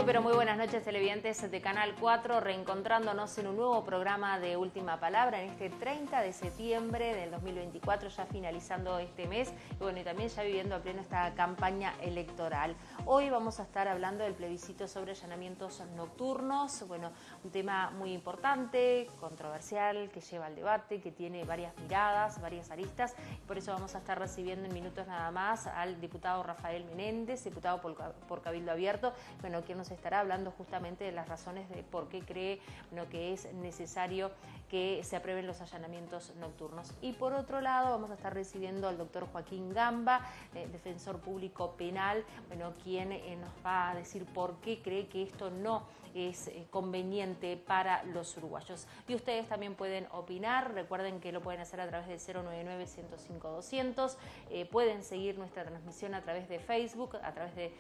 Pero muy buenas noches, televidentes de Canal 4, reencontrándonos en un nuevo programa de Última Palabra en este 30 de septiembre del 2024, ya finalizando este mes y bueno, y también ya viviendo a pleno esta campaña electoral. Hoy vamos a estar hablando del plebiscito sobre allanamientos nocturnos, bueno, un tema muy importante, controversial, que lleva al debate, que tiene varias miradas, varias aristas, y por eso vamos a estar recibiendo en minutos nada más al diputado Rafael Menéndez, diputado por Cabildo Abierto, bueno, quien nos estará hablando justamente de las razones de por qué cree que es necesario que se aprueben los allanamientos nocturnos. Y por otro lado vamos a estar recibiendo al doctor Joaquín Gamba, defensor público penal, quien nos va a decir por qué cree que esto no es conveniente para los uruguayos. Y ustedes también pueden opinar, recuerden que lo pueden hacer a través del 099-105-200, pueden seguir nuestra transmisión a través de Facebook, a través de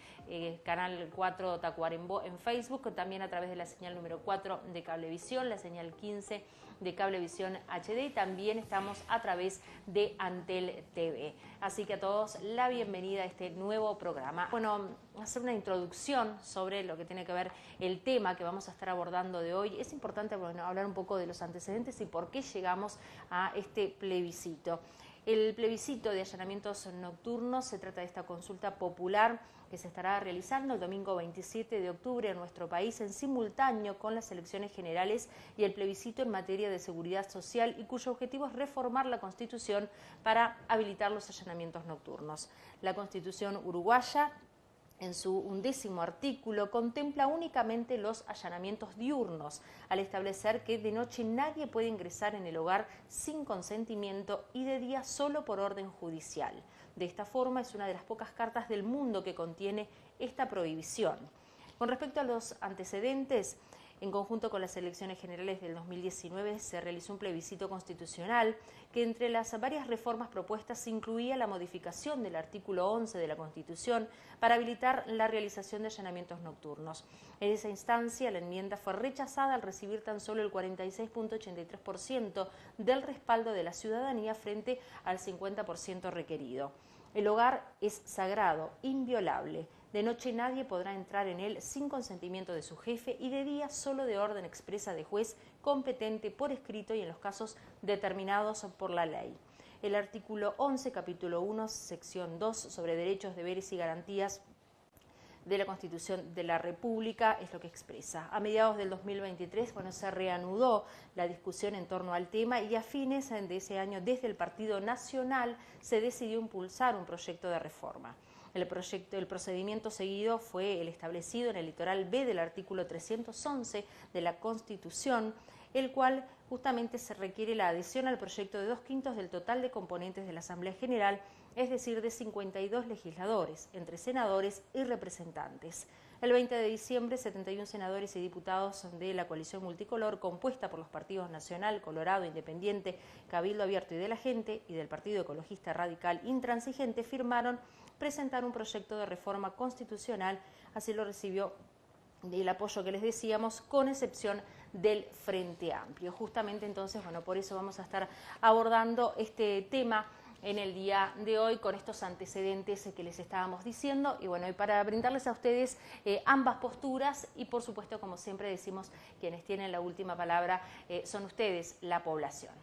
Canal 4 Tacuarembó en Facebook, también a través de la señal número 4 de Cablevisión, la señal 15 de Cablevisión HD, y también estamos a través de Antel TV. Así que a todos la bienvenida a este nuevo programa. Bueno, hacer una introducción sobre lo que tiene que ver el tema que vamos a estar abordando de hoy. Es importante hablar un poco de los antecedentes y por qué llegamos a este plebiscito. El plebiscito de allanamientos nocturnos se trata de esta consulta popular que se estará realizando el domingo 27 de octubre en nuestro país en simultáneo con las elecciones generales y el plebiscito en materia de seguridad social y cuyo objetivo es reformar la Constitución para habilitar los allanamientos nocturnos. La Constitución uruguaya, en su 11º artículo, contempla únicamente los allanamientos diurnos, al establecer que de noche nadie puede ingresar en el hogar sin consentimiento y de día solo por orden judicial. De esta forma es una de las pocas cartas del mundo que contiene esta prohibición. Con respecto a los antecedentes, en conjunto con las elecciones generales del 2019 se realizó un plebiscito constitucional que entre las varias reformas propuestas incluía la modificación del artículo 11 de la Constitución para habilitar la realización de allanamientos nocturnos. En esa instancia la enmienda fue rechazada al recibir tan solo el 46,83% del respaldo de la ciudadanía frente al 50% requerido. El hogar es sagrado, inviolable. De noche nadie podrá entrar en él sin consentimiento de su jefe y de día solo de orden expresa de juez competente por escrito y en los casos determinados por la ley. El artículo 11, capítulo 1, sección 2, sobre derechos, deberes y garantías de la Constitución de la República es lo que expresa. A mediados del 2023, se reanudó la discusión en torno al tema y a fines de ese año, desde el Partido Nacional, se decidió impulsar un proyecto de reforma. El procedimiento seguido fue el establecido en el litoral B del artículo 311 de la Constitución, el cual justamente se requiere la adhesión al proyecto de 2/5 del total de componentes de la Asamblea General, es decir, de 52 legisladores, entre senadores y representantes. El 20 de diciembre, 71 senadores y diputados de la coalición multicolor, compuesta por los partidos Nacional, Colorado, Independiente, Cabildo Abierto y de la Gente, y del Partido Ecologista Radical Intransigente, firmaron presentar un proyecto de reforma constitucional. Así lo recibió el apoyo que les decíamos, con excepción del Frente Amplio. Justamente entonces, por eso vamos a estar abordando este tema en el día de hoy con estos antecedentes que les estábamos diciendo y y para brindarles a ustedes ambas posturas y por supuesto, como siempre decimos, quienes tienen la última palabra son ustedes, la población.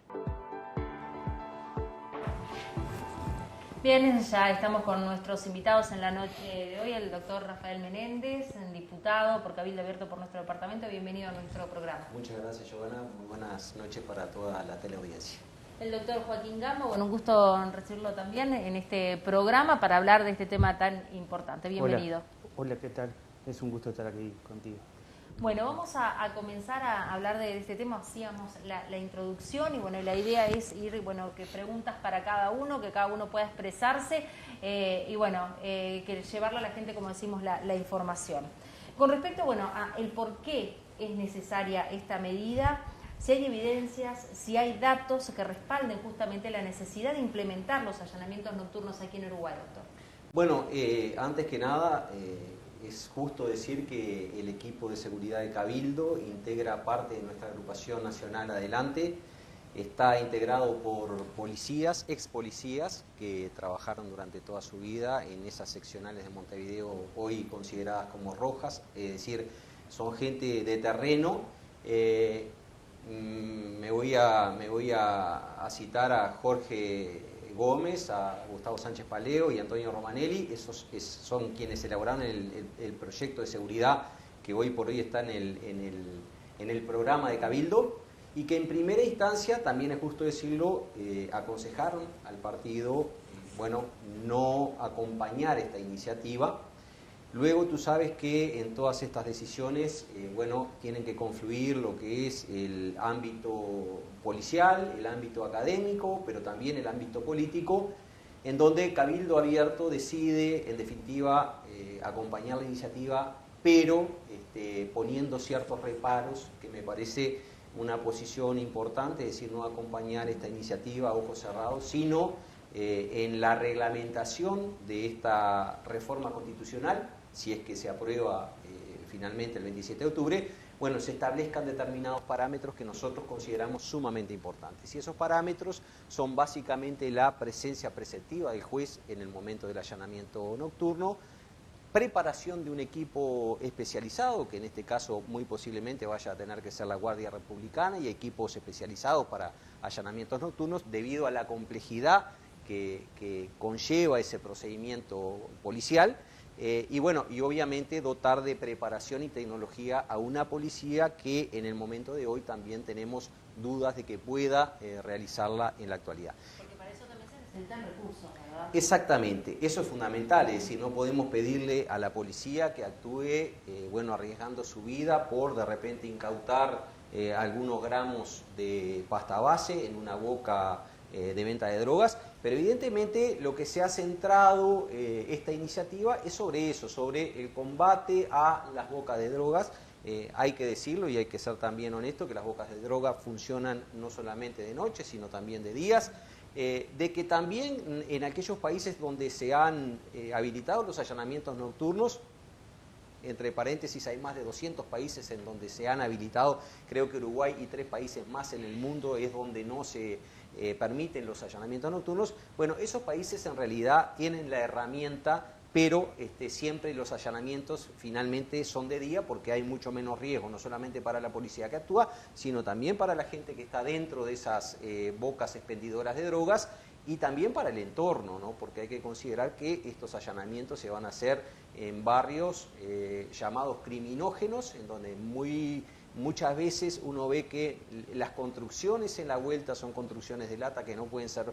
Bien, ya estamos con nuestros invitados en la noche de hoy, el doctor Rafael Menéndez, diputado por Cabildo Abierto por nuestro departamento. Bienvenido a nuestro programa. Muchas gracias, Giovanna. Muy buenas noches para toda la teleaudiencia. El doctor Joaquín Gamba, un gusto recibirlo también en este programa para hablar de este tema tan importante. Bienvenido. Hola, ¿qué tal? Es un gusto estar aquí contigo. Bueno, vamos a comenzar a hablar de este tema. Hacíamos la introducción y la idea es ir, que preguntas para cada uno, que cada uno pueda expresarse que llevarle a la gente, como decimos, la información. Con respecto, a el por qué es necesaria esta medida, si hay evidencias, si hay datos que respalden justamente la necesidad de implementar los allanamientos nocturnos aquí en Uruguay, doctor. Bueno, antes que nada, es justo decir que el equipo de seguridad de Cabildo integra parte de nuestra agrupación nacional Adelante está integrado por policías, ex policías, que trabajaron durante toda su vida en esas seccionales de Montevideo hoy consideradas como rojas, es decir, son gente de terreno. Me voy a citar a Jorge Gómez, a Gustavo Sánchez Paleo y Antonio Romanelli. Esos son quienes elaboraron el proyecto de seguridad que hoy por hoy está en el programa de Cabildo, y que en primera instancia, también es justo decirlo, aconsejaron al partido, bueno, no acompañar esta iniciativa. Luego tú sabes que en todas estas decisiones, bueno, tienen que confluir lo que es el ámbito policial, el ámbito académico, pero también el ámbito político, en donde Cabildo Abierto decide, en definitiva, acompañar la iniciativa, pero poniendo ciertos reparos, que me parece una posición importante, es decir, no acompañar esta iniciativa a ojos cerrados, sino en la reglamentación de esta reforma constitucional, si es que se aprueba finalmente el 27 de octubre, bueno, se establezcan determinados parámetros que nosotros consideramos sumamente importantes. Y esos parámetros son básicamente la presencia preceptiva del juez en el momento del allanamiento nocturno, preparación de un equipo especializado, que en este caso muy posiblemente vaya a tener que ser la Guardia Republicana, y equipos especializados para allanamientos nocturnos, debido a la complejidad que conlleva ese procedimiento policial, y bueno, y obviamente dotar de preparación y tecnología a una policía que en el momento de hoy también tenemos dudas de que pueda realizarla en la actualidad. Porque para eso también se necesitan recursos, ¿verdad? Exactamente, eso es fundamental, es decir, no podemos pedirle a la policía que actúe, bueno, arriesgando su vida por de repente incautar algunos gramos de pasta base en una boca de venta de drogas, pero evidentemente lo que se ha centrado esta iniciativa es sobre eso, sobre el combate a las bocas de drogas. Hay que decirlo y hay que ser también honesto que las bocas de droga funcionan no solamente de noche, sino también de días, de que también en aquellos países donde se han habilitado los allanamientos nocturnos, entre paréntesis hay más de 200 países en donde se han habilitado, creo que Uruguay y 3 países más en el mundo es donde no se permiten los allanamientos nocturnos. Bueno, esos países en realidad tienen la herramienta, pero siempre los allanamientos finalmente son de día porque hay mucho menos riesgo, no solamente para la policía que actúa, sino también para la gente que está dentro de esas bocas expendidoras de drogas, y también para el entorno, ¿no? Porque hay que considerar que estos allanamientos se van a hacer en barrios llamados criminógenos, en donde muchas veces uno ve que las construcciones en la vuelta son construcciones de lata que no pueden ser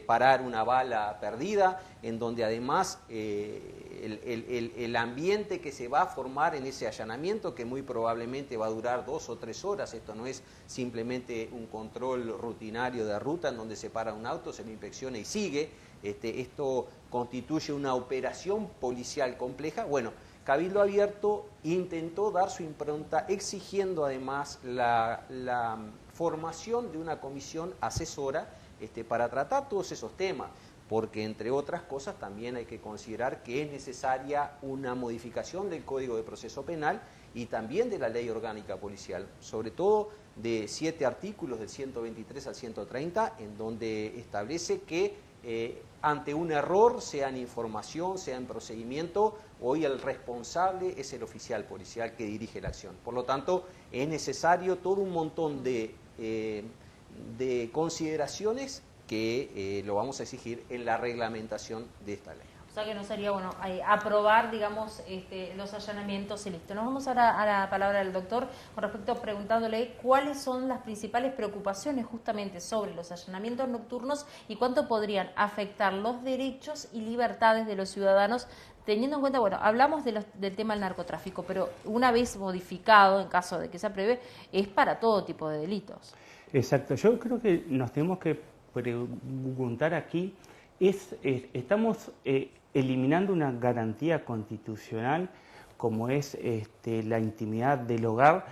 parar una bala perdida, en donde además el ambiente que se va a formar en ese allanamiento, que muy probablemente va a durar 2 o 3 horas, esto no es simplemente un control rutinario de ruta en donde se para un auto, se lo inspecciona y sigue, esto constituye una operación policial compleja. Bueno, Cabildo Abierto intentó dar su impronta exigiendo además la formación de una comisión asesora para tratar todos esos temas, porque entre otras cosas también hay que considerar que es necesaria una modificación del Código de Proceso Penal y también de la Ley Orgánica Policial, sobre todo de 7 artículos del 123 al 130, en donde establece que ante un error, sea en información, sea en procedimiento, hoy el responsable es el oficial policial que dirige la acción. Por lo tanto, es necesario todo un montón de consideraciones que lo vamos a exigir en la reglamentación de esta ley. O sea que no sería bueno aprobar, digamos, los allanamientos y listo. Nos vamos ahora a la palabra del doctor con respecto a preguntándole cuáles son las principales preocupaciones justamente sobre los allanamientos nocturnos y cuánto podrían afectar los derechos y libertades de los ciudadanos, teniendo en cuenta, bueno, hablamos del tema del narcotráfico, pero una vez modificado, en caso de que se apruebe, es para todo tipo de delitos. Exacto, yo creo que nos tenemos que preguntar aquí, estamos eliminando una garantía constitucional como es la intimidad del hogar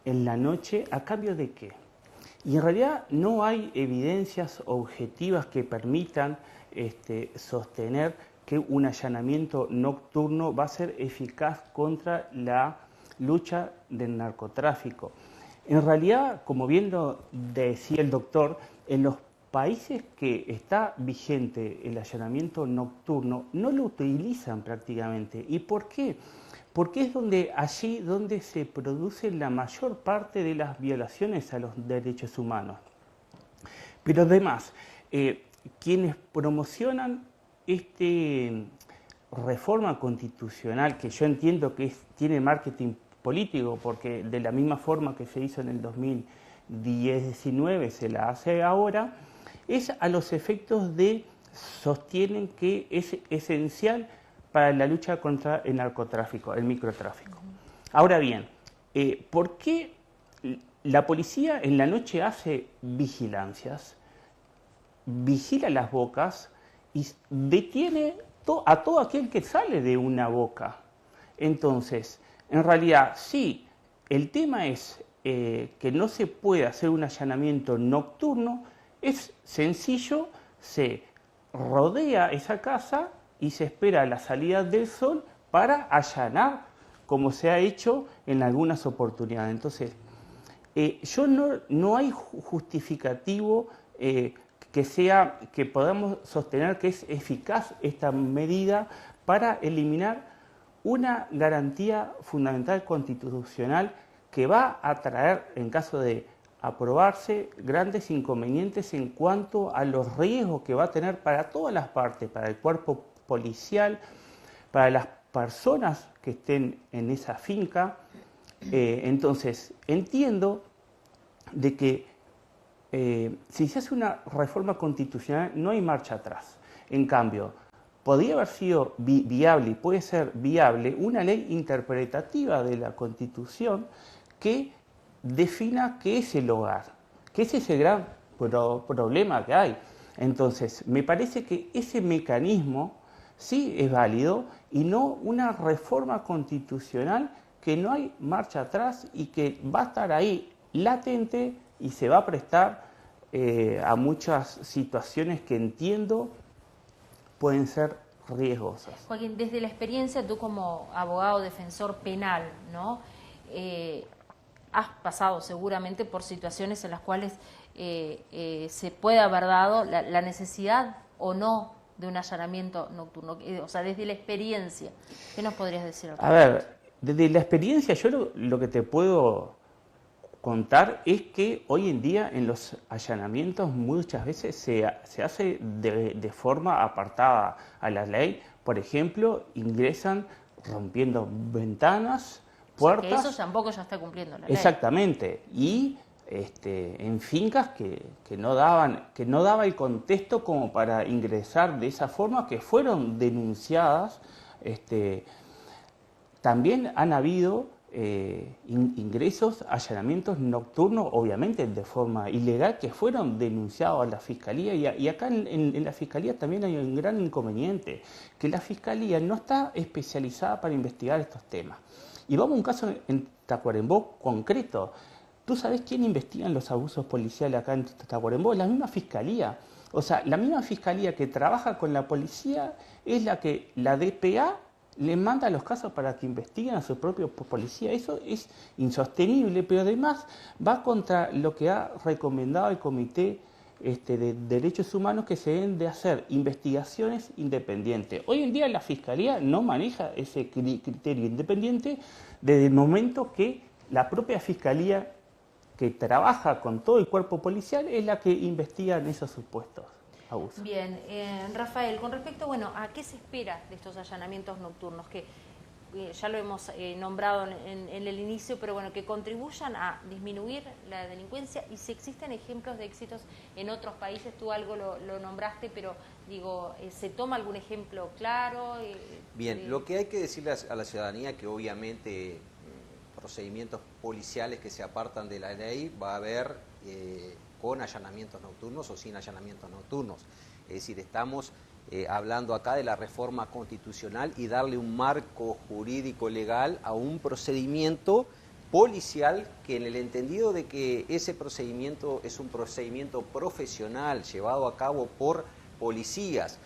en la noche, ¿a cambio de qué? Y en realidad no hay evidencias objetivas que permitan sostener que un allanamiento nocturno va a ser eficaz contra la lucha del narcotráfico. En realidad, como bien lo decía el doctor, en los países que está vigente el allanamiento nocturno no lo utilizan prácticamente. ¿Y por qué? Porque es allí donde se produce la mayor parte de las violaciones a los derechos humanos. Pero además, quienes promocionan esta reforma constitucional, que yo entiendo que tiene marketing político, porque de la misma forma que se hizo en el 2019 se la hace ahora, es a los efectos de sostienen que es esencial para la lucha contra el narcotráfico, el microtráfico. Ahora bien, ¿por qué la policía en la noche hace vigilancias, vigila las bocas y detiene a todo aquel que sale de una boca? Entonces, en realidad, sí, el tema es que no se puede hacer un allanamiento nocturno, es sencillo, se rodea esa casa y se espera la salida del sol para allanar, como se ha hecho en algunas oportunidades. Entonces, no hay justificativo que podamos sostener que es eficaz esta medida para eliminar una garantía fundamental constitucional que va a traer, en caso de aprobarse, grandes inconvenientes en cuanto a los riesgos que va a tener para todas las partes, para el cuerpo policial, para las personas que estén en esa finca. Entonces, entiendo de que si se hace una reforma constitucional no hay marcha atrás. En cambio, podría haber sido viable y puede ser viable una ley interpretativa de la Constitución que defina qué es el hogar, que ese es el gran problema que hay. Entonces, me parece que ese mecanismo sí es válido y no una reforma constitucional que no hay marcha atrás y que va a estar ahí latente y se va a prestar a muchas situaciones que entiendo pueden ser riesgosas. Joaquín, desde la experiencia, tú como abogado defensor penal, ¿no? Has pasado seguramente por situaciones en las cuales se puede haber dado la necesidad o no de un allanamiento nocturno. O sea, desde la experiencia, ¿qué nos podrías decir al respecto? A ver, desde la experiencia yo lo que te puedo contar es que hoy en día en los allanamientos muchas veces se hace de forma apartada a la ley. Por ejemplo, ingresan rompiendo ventanas, puertas. O sea, que eso tampoco ya está cumpliendo la ley. Exactamente. Y en fincas que no daba el contexto como para ingresar de esa forma, que fueron denunciadas. También han habido ingresos, allanamientos nocturnos, obviamente de forma ilegal, que fueron denunciados a la Fiscalía. Y acá en la Fiscalía también hay un gran inconveniente, que la Fiscalía no está especializada para investigar estos temas. Y vamos a un caso en Tacuarembó concreto. ¿Tú sabés quién investiga los abusos policiales acá en Tacuarembó? La misma Fiscalía. O sea, la misma Fiscalía que trabaja con la policía es la que la DPA le manda los casos para que investiguen a su propio policía. Eso es insostenible, pero además va contra lo que ha recomendado el Comité de Derechos Humanos, que se deben de hacer investigaciones independientes. Hoy en día la Fiscalía no maneja ese criterio independiente desde el momento que la propia Fiscalía, que trabaja con todo el cuerpo policial, es la que investiga en esos supuestos abusos. Bien, Rafael, con respecto, ¿a qué se espera de estos allanamientos nocturnos? Que ya lo hemos nombrado en el inicio, pero que contribuyan a disminuir la delincuencia, y si existen ejemplos de éxitos en otros países. Tú algo lo nombraste, pero digo, ¿se toma algún ejemplo claro? Bien, lo que hay que decirle a la ciudadanía, que obviamente procedimientos policiales que se apartan de la ley va a haber con allanamientos nocturnos o sin allanamientos nocturnos. Es decir, estamos hablando acá de la reforma constitucional y darle un marco jurídico legal a un procedimiento policial, que en el entendido de que ese procedimiento es un procedimiento profesional llevado a cabo por policías.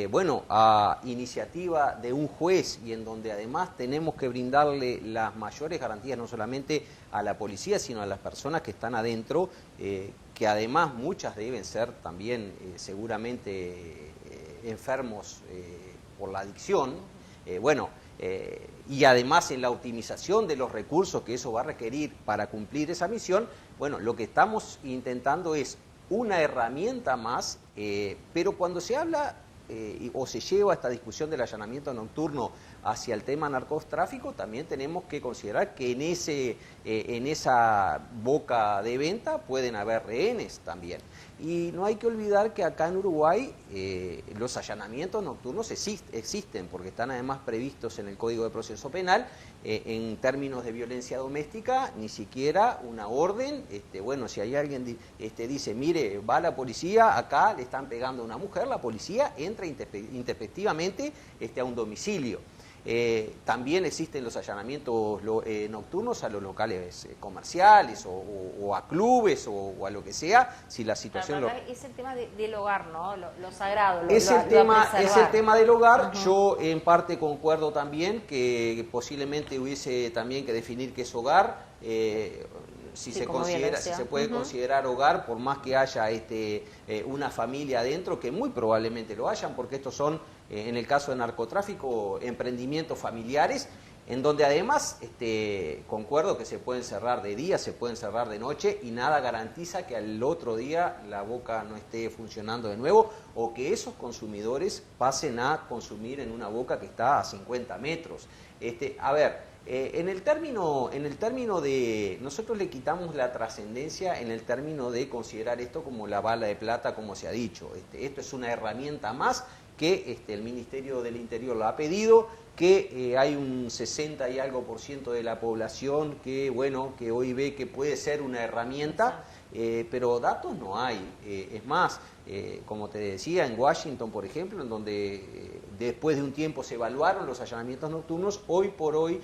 bueno, a iniciativa de un juez y en donde además tenemos que brindarle las mayores garantías no solamente a la policía, sino a las personas que están adentro, que además muchas deben ser también seguramente enfermos por la adicción, y además en la optimización de los recursos que eso va a requerir para cumplir esa misión, bueno, lo que estamos intentando es una herramienta más, pero cuando se habla o se lleva esta discusión del allanamiento nocturno hacia el tema narcotráfico, también tenemos que considerar que en esa boca de venta pueden haber rehenes también. Y no hay que olvidar que acá en Uruguay los allanamientos nocturnos existen, porque están además previstos en el Código de Proceso Penal. En términos de violencia doméstica, ni siquiera una orden, bueno, si hay alguien dice, mire, va la policía, acá le están pegando a una mujer, la policía entra intempestivamente a un domicilio. También existen los allanamientos nocturnos a los locales comerciales o a clubes o a lo que sea, si la situación... Es el tema del hogar, ¿no? Lo sagrado. Es el tema del hogar. Yo en parte concuerdo también que posiblemente hubiese también que definir qué es hogar. Si se puede considerar hogar, por más que haya una familia adentro, que muy probablemente lo hayan, porque estos son, en el caso de narcotráfico, emprendimientos familiares, en donde además concuerdo que se pueden cerrar de día, se pueden cerrar de noche, y nada garantiza que al otro día la boca no esté funcionando de nuevo, o que esos consumidores pasen a consumir en una boca que está a 50 metros. En el término de, nosotros le quitamos la trascendencia en el término de considerar esto como la bala de plata, como se ha dicho. Esto es una herramienta más que el Ministerio del Interior lo ha pedido, que hay un 60 y algo % de la población que hoy ve que puede ser una herramienta, pero datos no hay. Es más, como te decía, en Washington, por ejemplo, en donde después de un tiempo se evaluaron los allanamientos nocturnos, hoy por hoy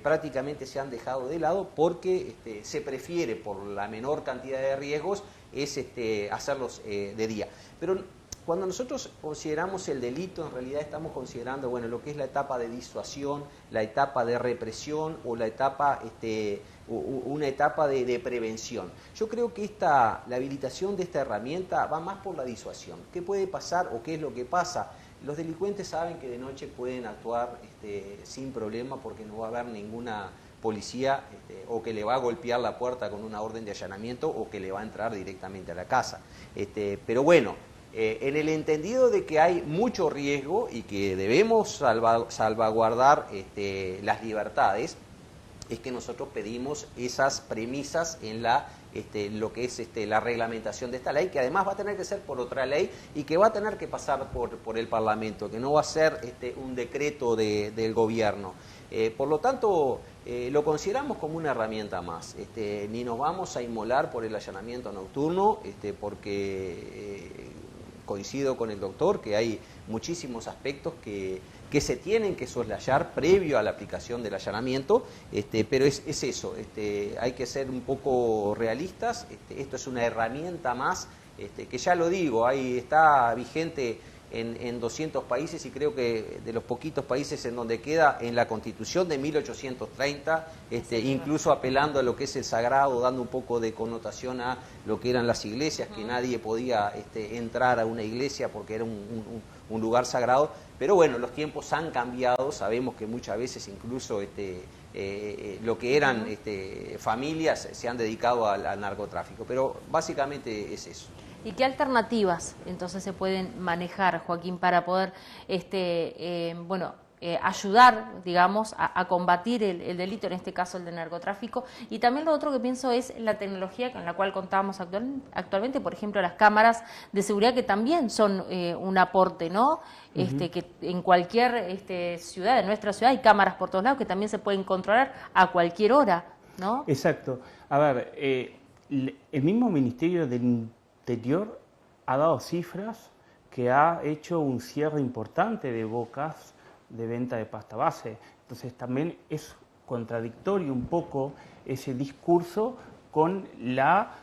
prácticamente se han dejado de lado porque se prefiere, por la menor cantidad de riesgos, hacerlos de día. Pero cuando nosotros consideramos el delito, en realidad estamos considerando lo que es la etapa de disuasión, la etapa de represión o la etapa, una etapa de prevención. Yo creo que la habilitación de esta herramienta va más por la disuasión. ¿Qué puede pasar o qué es lo que pasa? Los delincuentes saben que de noche pueden actuar sin problema porque no va a haber ninguna policía o que le va a golpear la puerta con una orden de allanamiento o que le va a entrar directamente a la casa. Pero bueno, en el entendido de que hay mucho riesgo y que debemos salvaguardar las libertades, es que nosotros pedimos esas premisas en lo que es la reglamentación de esta ley, que además va a tener que ser por otra ley y que va a tener que pasar por el Parlamento, que no va a ser un decreto del gobierno. Por lo tanto, lo consideramos como una herramienta más. Ni nos vamos a inmolar por el allanamiento nocturno, porque coincido con el doctor que hay muchísimos aspectos que se tienen que soslayar previo a la aplicación del allanamiento, pero es eso, hay que ser un poco realistas. Esto es una herramienta más, que ya lo digo, ahí está vigente en 200 países y creo que de los poquitos países en donde queda en la Constitución de 1830, incluso apelando a lo que es el sagrado, dando un poco de connotación a lo que eran las iglesias, que nadie podía entrar a una iglesia porque era un lugar sagrado. Pero bueno, los tiempos han cambiado, sabemos que muchas veces incluso lo que eran familias se han dedicado al narcotráfico, pero básicamente es eso. ¿Y qué alternativas entonces se pueden manejar, Joaquín, para poder ayudar, digamos, a combatir el delito, en este caso el de narcotráfico? Y también lo otro que pienso es la tecnología con la cual contamos actualmente, por ejemplo, las cámaras de seguridad, que también son un aporte, ¿no? Que en cualquier ciudad, en nuestra ciudad, hay cámaras por todos lados que también se pueden controlar a cualquier hora, ¿no? Exacto. A ver, el mismo Ministerio del Interior ha dado cifras que ha hecho un cierre importante de bocas de venta de pasta base. Entonces también es contradictorio un poco ese discurso con la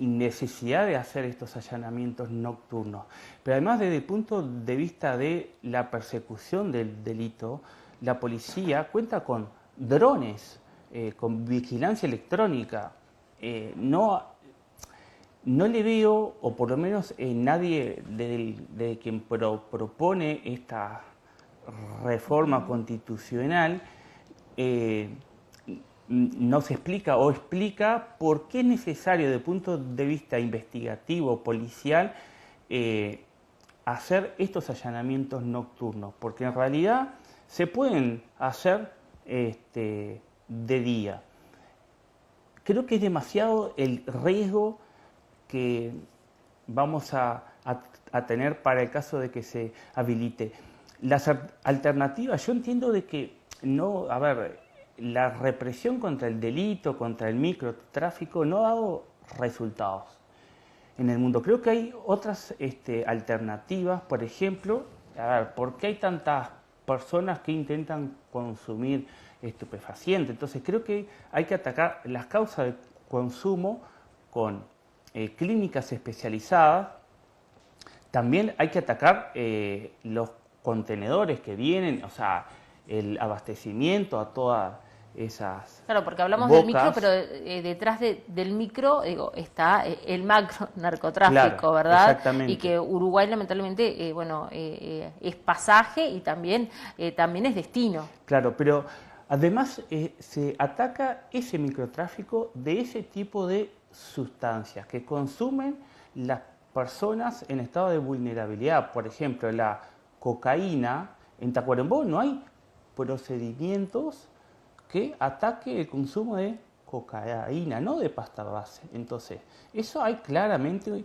necesidad de hacer estos allanamientos nocturnos. Pero además, desde el punto de vista de la persecución del delito, la policía cuenta con drones, con vigilancia electrónica. No le veo, o por lo menos nadie de quien propone esta reforma constitucional, nos explica o explica por qué es necesario, desde el punto de vista investigativo, policial, hacer estos allanamientos nocturnos, porque en realidad se pueden hacer de día. Creo que es demasiado el riesgo que vamos a tener para el caso de que se habilite. Las alternativas, yo entiendo de que no, a ver, la represión contra el delito, contra el microtráfico, no ha dado resultados en el mundo. Creo que hay otras alternativas, por ejemplo, a ver, ¿por qué hay tantas personas que intentan consumir estupefacientes? Entonces creo que hay que atacar las causas de consumo con clínicas especializadas. También hay que atacar los contenedores que vienen, o sea, el abastecimiento a todas esas Claro, porque hablamos bocas. del micro, pero detrás del micro está el macro narcotráfico, Claro, ¿verdad? exactamente. Y que Uruguay lamentablemente es pasaje y también es destino. Claro, pero además se ataca ese microtráfico de ese tipo de sustancias que consumen las personas en estado de vulnerabilidad. Por ejemplo, la cocaína, en Tacuarembó no hay procedimientos que ataque el consumo de cocaína, no de pasta base. Entonces, eso hay claramente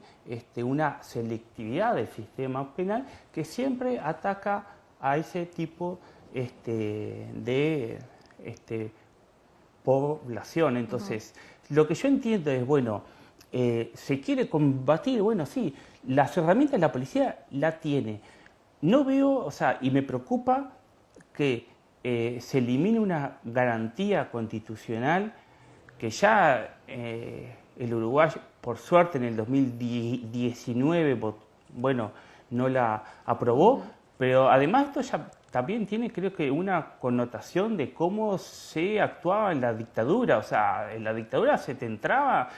una selectividad del sistema penal que siempre ataca a ese tipo de población. Entonces, lo que yo entiendo es, bueno, se quiere combatir, bueno, sí, las herramientas de la policía la tiene. No veo, o sea, y me preocupa que se elimine una garantía constitucional que ya el Uruguay, por suerte, en el 2019, bueno, no la aprobó, pero además esto ya también tiene, creo que, una connotación de cómo se actuaba en la dictadura. O sea, en la dictadura se te entraba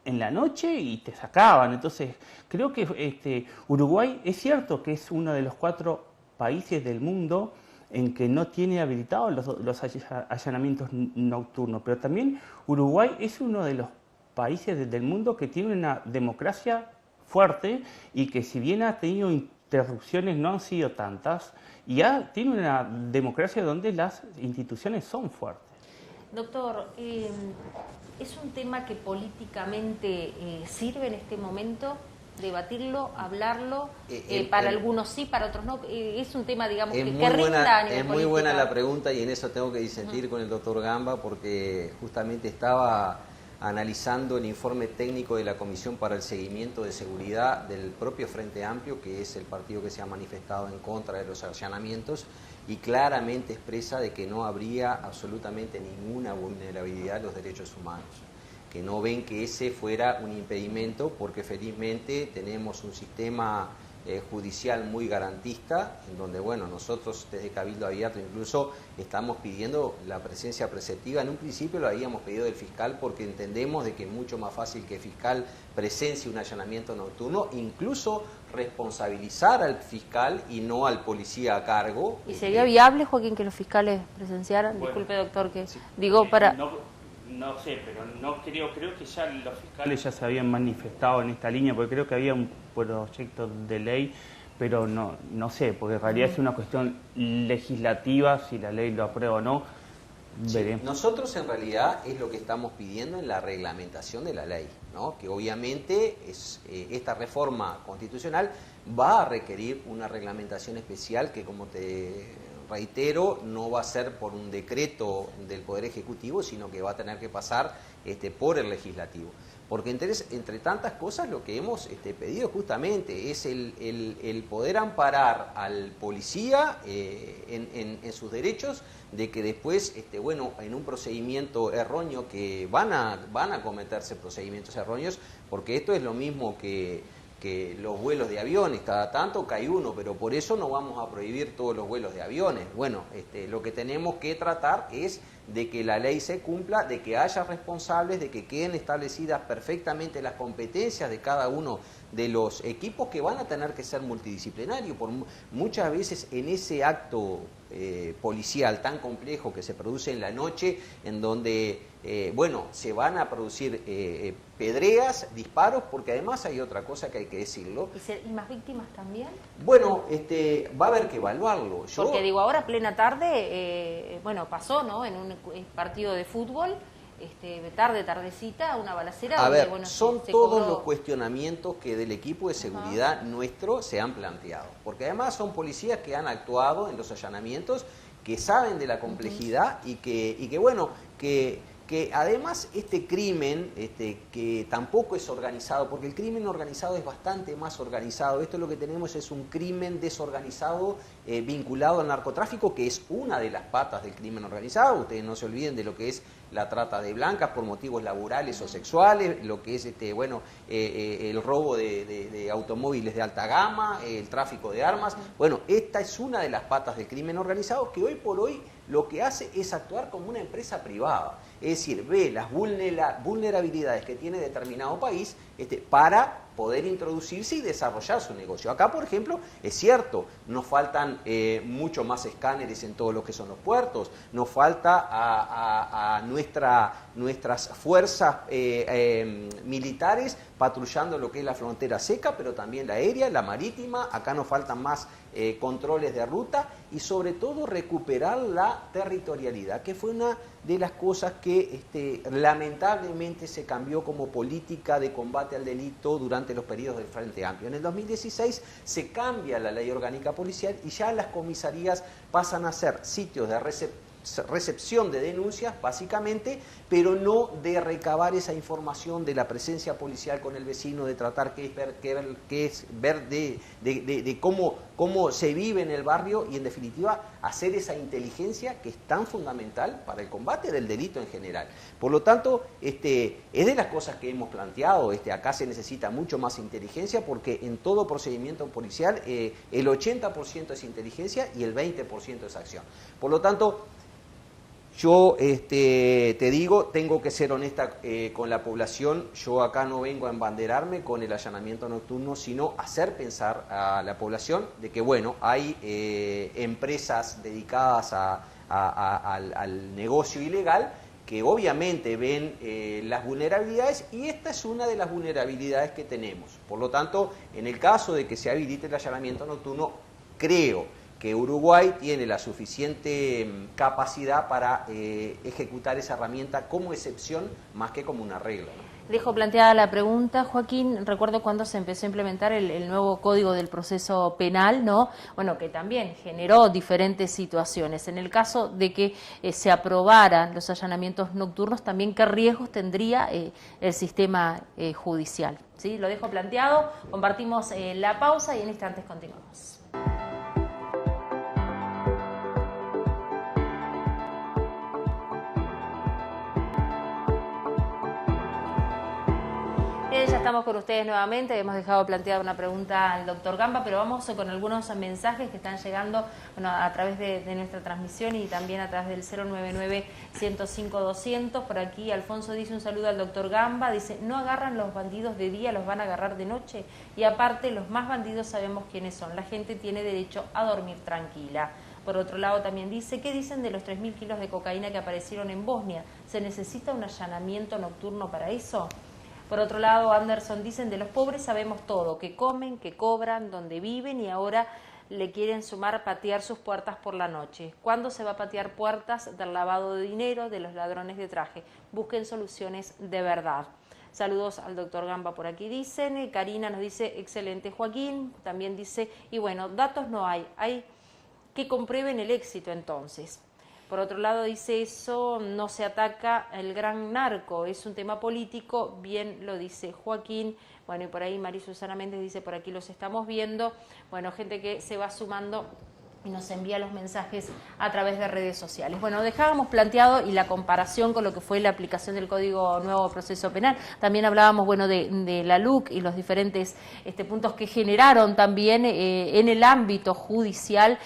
en la noche y te sacaban. Entonces, creo que Uruguay es cierto que es uno de los 4 países del mundo en que no tiene habilitados los allanamientos nocturnos, pero también Uruguay es uno de los países del mundo que tiene una democracia fuerte y que, si bien ha tenido interrupciones, no han sido tantas, y tiene una democracia donde las instituciones son fuertes. Doctor, ¿es un tema que políticamente sirve en este momento? Debatirlo, hablarlo, para algunos sí, para otros no. Es un tema, digamos, que rinda a nivel Es muy buena la pregunta, y en eso tengo que disentir con el doctor Gamba, porque justamente estaba analizando el informe técnico de la Comisión para el Seguimiento de Seguridad del propio Frente Amplio, que es el partido que se ha manifestado en contra de los allanamientos, y claramente expresa de que no habría absolutamente ninguna vulnerabilidad de los derechos humanos, que no ven que ese fuera un impedimento, porque felizmente tenemos un sistema judicial muy garantista, en donde, bueno, nosotros desde Cabildo Abierto incluso estamos pidiendo la presencia preceptiva. En un principio lo habíamos pedido del fiscal, porque entendemos de que es mucho más fácil que el fiscal presencie un allanamiento nocturno, incluso responsabilizar al fiscal y no al policía a cargo. ¿Y sería viable, Joaquín, que los fiscales presenciaran? Bueno, disculpe, doctor, que sí, digo para... No sé, pero no creo que ya los fiscales ya se habían manifestado en esta línea, porque creo que había un proyecto de ley, pero no sé, porque en realidad es una cuestión legislativa, si la ley lo aprueba o no, veremos. Sí, nosotros en realidad es lo que estamos pidiendo en la reglamentación de la ley, ¿no? Que obviamente esta reforma constitucional va a requerir una reglamentación especial que, como te reitero, no va a ser por un decreto del Poder Ejecutivo, sino que va a tener que pasar por el Legislativo. Porque entre tantas cosas lo que hemos pedido justamente es el poder amparar al policía en sus derechos, de que después, bueno, en un procedimiento erróneo, que van a cometerse procedimientos erróneos, porque esto es lo mismo que los vuelos de aviones, cada tanto cae uno, pero por eso no vamos a prohibir todos los vuelos de aviones. Bueno, lo que tenemos que tratar es de que la ley se cumpla, de que haya responsables, de que queden establecidas perfectamente las competencias de cada uno de los equipos, que van a tener que ser multidisciplinarios. Muchas veces en ese acto policial tan complejo que se produce en la noche, en donde bueno, se van a producir pedreas, disparos, porque además hay otra cosa que hay que decirlo. ¿Y más víctimas también? Bueno, va a haber que evaluarlo. Porque digo, ahora plena tarde, bueno, pasó, ¿no?, en un partido de fútbol, tardecita, una balacera. A donde, ver, bueno, son se todos cobró... los cuestionamientos que del equipo de seguridad nuestro se han planteado, porque además son policías que han actuado en los allanamientos, que saben de la complejidad y que bueno, que además este crimen, que tampoco es organizado, porque el crimen organizado es bastante más organizado. Esto lo que tenemos es un crimen desorganizado vinculado al narcotráfico, que es una de las patas del crimen organizado. Ustedes no se olviden de lo que es la trata de blancas por motivos laborales o sexuales, lo que es bueno, el robo de automóviles de alta gama, el tráfico de armas. Bueno, esta es una de las patas del crimen organizado, que hoy por hoy lo que hace es actuar como una empresa privada. Es decir, ve las vulnerabilidades que tiene determinado país para poder introducirse y desarrollar su negocio. Acá, por ejemplo, es cierto, nos faltan mucho más escáneres en todos los que son los puertos, nos falta a nuestras fuerzas militares patrullando lo que es la frontera seca, pero también la aérea, la marítima. Acá nos faltan más controles de ruta y sobre todo recuperar la territorialidad, que fue una de las cosas que lamentablemente se cambió como política de combate al delito durante los periodos del Frente Amplio. En el 2016 se cambia la ley orgánica policial y ya las comisarías pasan a ser sitios de recepción de denuncias, básicamente, pero no de recabar esa información de la presencia policial con el vecino, de tratar ver de cómo se vive en el barrio y, en definitiva, hacer esa inteligencia que es tan fundamental para el combate del delito en general. Por lo tanto, es de las cosas que hemos planteado. Acá se necesita mucho más inteligencia, porque en todo procedimiento policial el 80% es inteligencia y el 20% es acción. Por lo tanto, yo te digo, tengo que ser honesta con la población. Yo acá no vengo a embanderarme con el allanamiento nocturno, sino hacer pensar a la población de que, bueno, hay empresas dedicadas al negocio ilegal que obviamente ven las vulnerabilidades, y esta es una de las vulnerabilidades que tenemos. Por lo tanto, en el caso de que se habilite el allanamiento nocturno, creo que Uruguay tiene la suficiente capacidad para ejecutar esa herramienta como excepción más que como una regla, ¿no? Dejo planteada la pregunta, Joaquín. Recuerdo cuando se empezó a implementar el nuevo Código del Proceso Penal, ¿no? Bueno, que también generó diferentes situaciones. En el caso de que se aprobaran los allanamientos nocturnos, también qué riesgos tendría el sistema judicial, ¿sí? Lo dejo planteado, compartimos la pausa y en instantes continuamos. Ya estamos con ustedes nuevamente. Hemos dejado planteada una pregunta al doctor Gamba, pero vamos con algunos mensajes que están llegando, bueno, a través de nuestra transmisión y también a través del 099-105-200. Por aquí Alfonso dice un saludo al doctor Gamba, dice: no agarran los bandidos de día, los van a agarrar de noche, y aparte los más bandidos sabemos quiénes son, la gente tiene derecho a dormir tranquila. Por otro lado también dice: ¿qué dicen de los 3.000 kilos de cocaína que aparecieron en Bosnia? ¿Se necesita un allanamiento nocturno para eso? Por otro lado, Anderson, dicen: de los pobres sabemos todo, que comen, que cobran, dónde viven, y ahora le quieren sumar patear sus puertas por la noche. ¿Cuándo se va a patear puertas del lavado de dinero, de los ladrones de traje? Busquen soluciones de verdad. Saludos al doctor Gamba por aquí, dicen. Karina nos dice: excelente, Joaquín. También dice: y bueno, datos no hay que comprueben el éxito entonces. Por otro lado, dice, eso no se ataca el gran narco, es un tema político, bien lo dice Joaquín. Bueno, y por ahí María Susana Méndez dice, por aquí los estamos viendo. Bueno, gente que se va sumando y nos envía los mensajes a través de redes sociales. Bueno, dejábamos planteado y la comparación con lo que fue la aplicación del Código Nuevo de Proceso Penal. También hablábamos, bueno, de la LUC y los diferentes puntos que generaron también en el ámbito judicial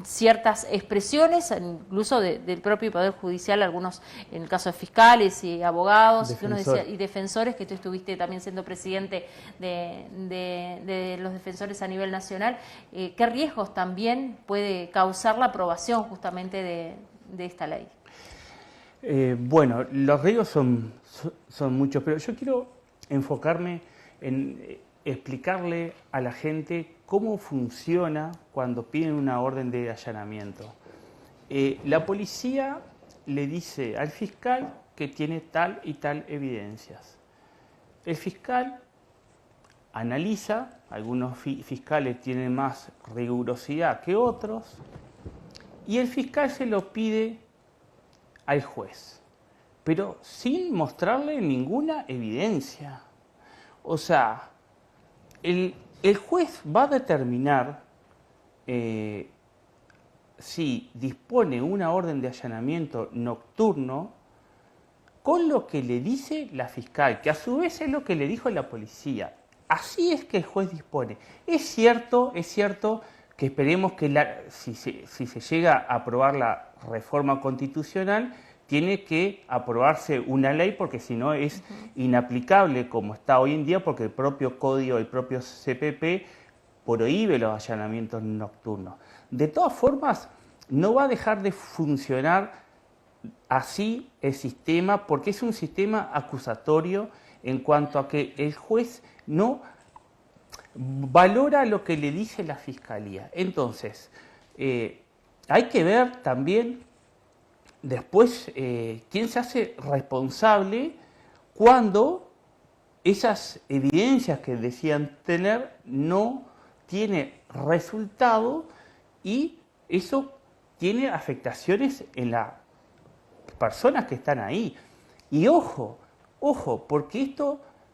ciertas expresiones, incluso del propio Poder Judicial, algunos en el caso de fiscales y abogados, que uno decía, y defensores, que tú estuviste también siendo presidente de los defensores a nivel nacional. ¿Qué riesgos también puede causar la aprobación justamente de esta ley? Bueno, los riesgos son muchos, pero yo quiero enfocarme en explicarle a la gente cómo funciona cuando piden una orden de allanamiento. La policía le dice al fiscal que tiene tal y tal evidencias. El fiscal analiza, algunos fiscales tienen más rigurosidad que otros, y el fiscal se lo pide al juez, pero sin mostrarle ninguna evidencia. O sea, el juez va a determinar si dispone una orden de allanamiento nocturno con lo que le dice la fiscal, que a su vez es lo que le dijo la policía. Así es que el juez dispone. Es cierto que esperemos que si se llega a aprobar la reforma constitucional, tiene que aprobarse una ley, porque si no es inaplicable como está hoy en día, porque el propio código, el propio CPP prohíbe los allanamientos nocturnos. De todas formas, no va a dejar de funcionar así el sistema, porque es un sistema acusatorio en cuanto a que el juez no valora lo que le dice la fiscalía. Entonces, hay que ver también después quién se hace responsable cuando esas evidencias que decían tener no tiene resultado, y eso tiene afectaciones en las personas que están ahí. Y ojo, porque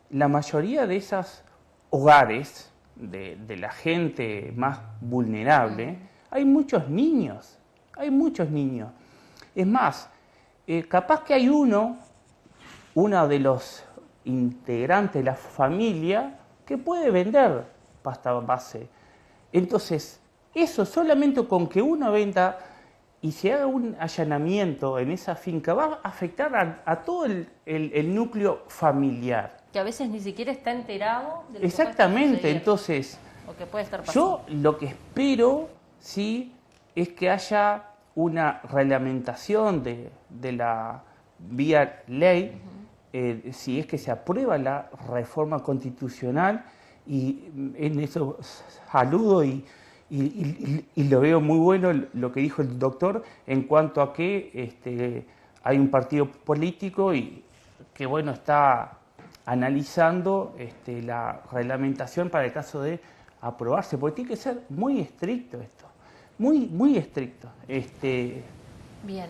la mayoría de esos hogares de la gente más vulnerable, hay muchos niños. Es más, capaz que hay uno de los integrantes de la familia que puede vender pasta base. Entonces, eso solamente con que uno venda y se haga un allanamiento en esa finca va a afectar a todo el núcleo familiar. Que a veces ni siquiera está enterado de lo Exactamente, que entonces o que puede estar pasando. Yo lo que espero sí es que haya una reglamentación de la vía ley, si es que se aprueba la reforma constitucional, y en eso saludo y lo veo muy bueno lo que dijo el doctor en cuanto a que hay un partido político y que bueno está analizando la reglamentación para el caso de aprobarse, porque tiene que ser muy estricto esto, muy estricto. Bien,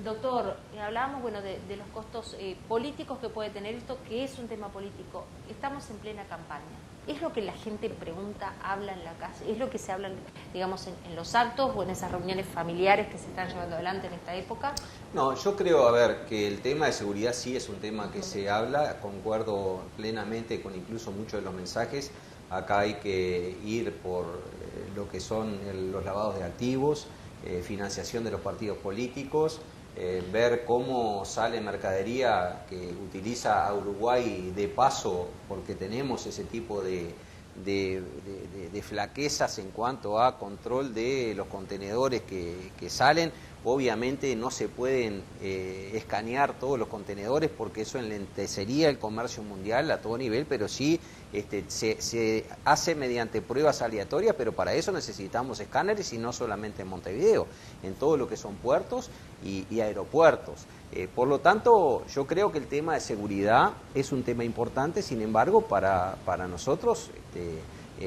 doctor, hablábamos de los costos políticos que puede tener esto, que es un tema político. Estamos en plena campaña. ¿Es lo que la gente pregunta, habla en la calle? ¿Es lo que se habla, digamos, en los actos o en esas reuniones familiares que se están llevando adelante en esta época? No, yo creo, que el tema de seguridad sí es un tema que se habla, concuerdo plenamente con incluso muchos de los mensajes. Acá hay que ir por lo que son los lavados de activos, financiación de los partidos políticos, ver cómo sale mercadería que utiliza a Uruguay de paso, porque tenemos ese tipo de flaquezas en cuanto a control de los contenedores que salen. Obviamente no se pueden escanear todos los contenedores porque eso enlentecería el comercio mundial a todo nivel, pero sí se hace mediante pruebas aleatorias, pero para eso necesitamos escáneres, y no solamente en Montevideo, en todo lo que son puertos y aeropuertos. Por lo tanto, yo creo que el tema de seguridad es un tema importante. Sin embargo, para nosotros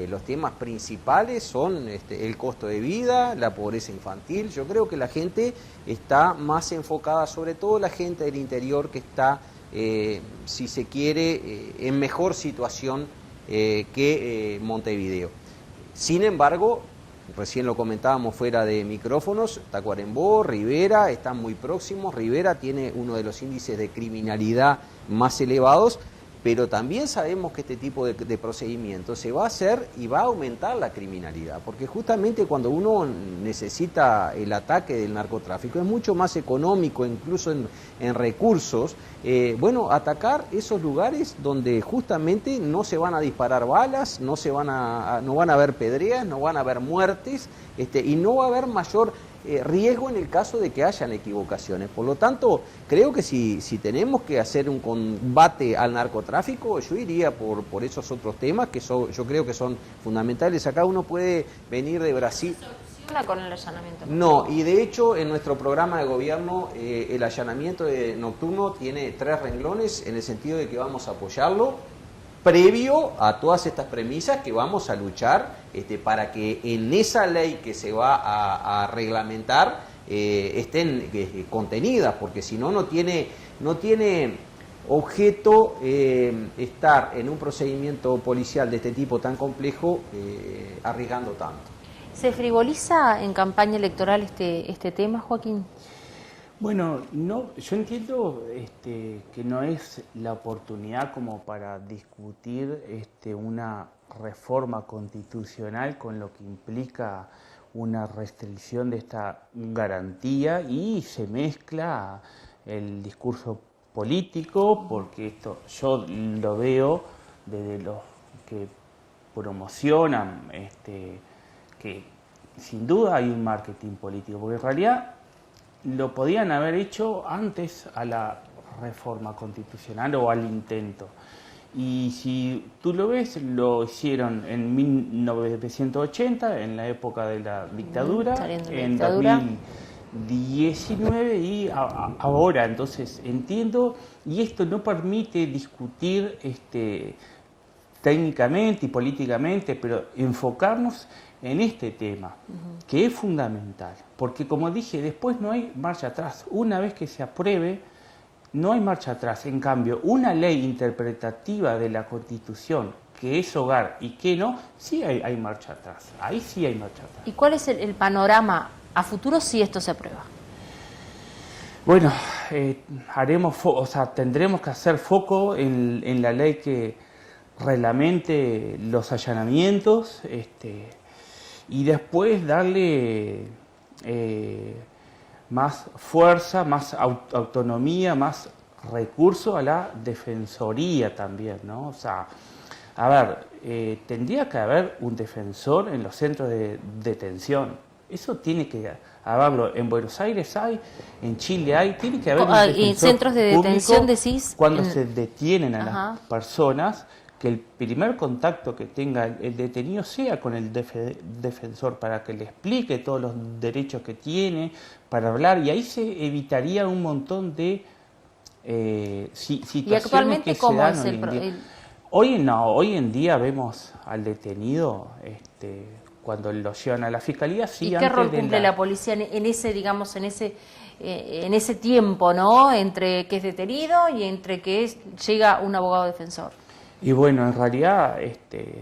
los temas principales son el costo de vida, la pobreza infantil. Yo creo que la gente está más enfocada, sobre todo la gente del interior que está, si se quiere, en mejor situación que Montevideo. Sin embargo, recién lo comentábamos fuera de micrófonos, Tacuarembó, Rivera están muy próximos. Rivera tiene uno de los índices de criminalidad más elevados, pero también sabemos que este tipo de procedimientos se va a hacer y va a aumentar la criminalidad, porque justamente cuando uno necesita el ataque del narcotráfico es mucho más económico, incluso en recursos, atacar esos lugares donde justamente no se van a disparar balas, no van a haber pedreas, no van a haber muertes, y no va a haber mayor riesgo en el caso de que hayan equivocaciones. Por lo tanto, creo que si tenemos que hacer un combate al narcotráfico, yo iría por esos otros temas que yo creo que son fundamentales. Acá uno puede venir de Brasil. Con el allanamiento. No, y de hecho en nuestro programa de gobierno el allanamiento nocturno tiene 3 renglones en el sentido de que vamos a apoyarlo, previo a todas estas premisas que vamos a luchar para que en esa ley que se va a reglamentar estén contenidas, porque si no, no tiene objeto estar en un procedimiento policial de este tipo tan complejo arriesgando tanto. ¿Se frivoliza en campaña electoral este tema, Joaquín? Bueno, no, yo entiendo que no es la oportunidad como para discutir una reforma constitucional con lo que implica una restricción de esta garantía, y se mezcla el discurso político, porque esto yo lo veo desde los que promocionan que sin duda hay un marketing político, porque en realidad lo podían haber hecho antes a la reforma constitucional o al intento. Y si tú lo ves, lo hicieron en 1980, en la época de la dictadura, en 2019 y ahora. Entonces entiendo, y esto no permite discutir técnicamente y políticamente, pero enfocarnos en este tema, que es fundamental, porque como dije, después no hay marcha atrás. Una vez que se apruebe, no hay marcha atrás. En cambio, una ley interpretativa de la Constitución, que es hogar y que no, sí hay marcha atrás. Ahí sí hay marcha atrás. ¿Y cuál es el panorama a futuro si esto se aprueba? Bueno, tendremos que hacer foco en la ley que reglamente los allanamientos, y después darle más fuerza, más autonomía, más recursos a la defensoría también, ¿no? O sea, a ver, tendría que haber un defensor en los centros de detención. Eso tiene que haberlo. En Buenos Aires hay, en Chile hay, tiene que haber un defensor centros de detención, decís. Cuando se detienen a las personas, que el primer contacto que tenga el detenido sea con el defensor, para que le explique todos los derechos que tiene, para hablar, y ahí se evitaría un montón de situaciones. ¿Y actualmente que cómo se dan es hoy en día vemos al detenido cuando lo llevan a la fiscalía. Sí, ¿y qué rol cumple la policía en ese, digamos, en ese tiempo, ¿no? Entre que es detenido y entre que llega un abogado defensor? Y bueno, en realidad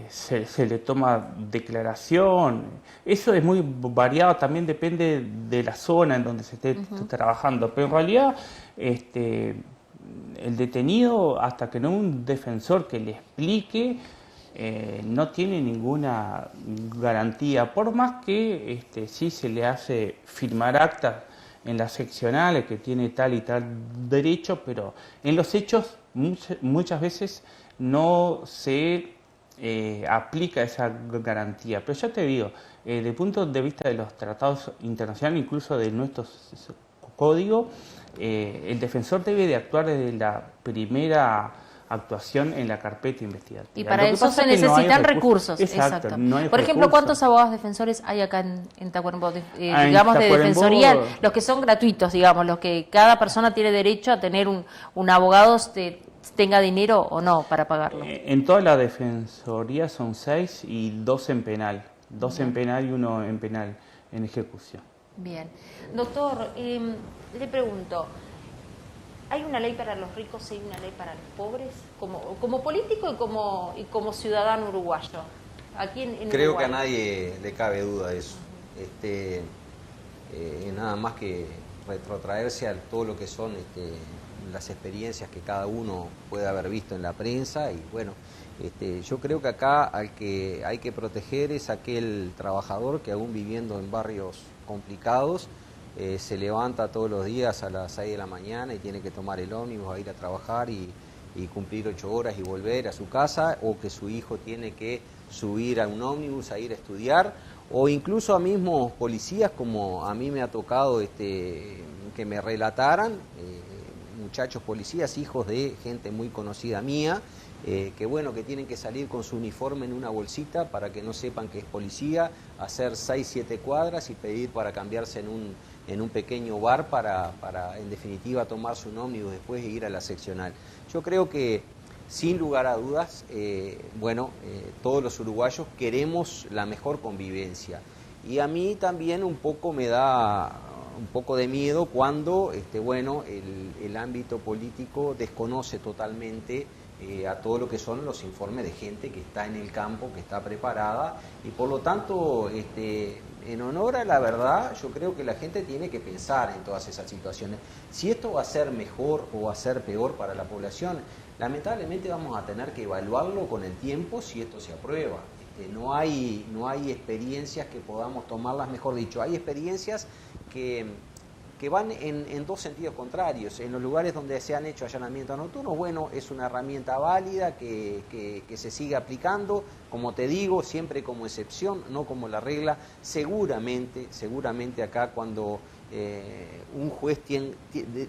se le toma declaración. Eso es muy variado, también depende de la zona en donde se esté trabajando. Pero en realidad el detenido, hasta que no un defensor que le explique, no tiene ninguna garantía. Por más que sí se le hace firmar actas en las seccionales que tiene tal y tal derecho, pero en los hechos muchas veces no se aplica esa garantía. Pero ya te digo, desde el punto de vista de los tratados internacionales, incluso de nuestro código, el defensor debe de actuar desde la primera actuación en la carpeta investigativa. Y para eso se necesitan recursos. Exacto. No hay Por ejemplo, ¿cuántos abogados defensores hay acá en Tacuarembó? Digamos, de defensoría, los que son gratuitos, digamos, los que cada persona tiene derecho a tener un abogado tenga dinero o no para pagarlo. En toda la defensoría son 6 y 2 en penal. 2 en penal y 1 en penal, en ejecución. Bien. Doctor, le pregunto, ¿hay una ley para los ricos y hay una ley para los pobres? Como político y como ciudadano uruguayo. Aquí en Creo Uruguay. que a nadie le cabe duda de eso. Nada más que retrotraerse a todo lo que son las experiencias que cada uno puede haber visto en la prensa y bueno, yo creo que acá al que hay que proteger es aquel trabajador que aún viviendo en barrios complicados se levanta todos los días a las 6 de la mañana y tiene que tomar el ómnibus a ir a trabajar y cumplir 8 horas y volver a su casa, o que su hijo tiene que subir a un ómnibus a ir a estudiar, o incluso a mismos policías, como a mí me ha tocado que me relataran, muchachos policías, hijos de gente muy conocida mía, que bueno, que tienen que salir con su uniforme en una bolsita para que no sepan que es policía, hacer 6, 7 cuadras y pedir para cambiarse en un pequeño bar para en definitiva tomarse un ómnibus después e ir a la seccional. Yo creo que sin lugar a dudas, todos los uruguayos queremos la mejor convivencia. Y a mí también un poco me da un poco de miedo cuando el ámbito político desconoce totalmente a todo lo que son los informes de gente que está en el campo, que está preparada, y por lo tanto, en honor a la verdad, yo creo que la gente tiene que pensar en todas esas situaciones. Si esto va a ser mejor o va a ser peor para la población, lamentablemente vamos a tener que evaluarlo con el tiempo si esto se aprueba. No hay experiencias que podamos tomarlas, mejor dicho, hay experiencias que van en dos sentidos contrarios. En los lugares donde se han hecho allanamientos nocturnos, bueno, es una herramienta válida que se sigue aplicando, como te digo, siempre como excepción, no como la regla. Seguramente acá cuando un juez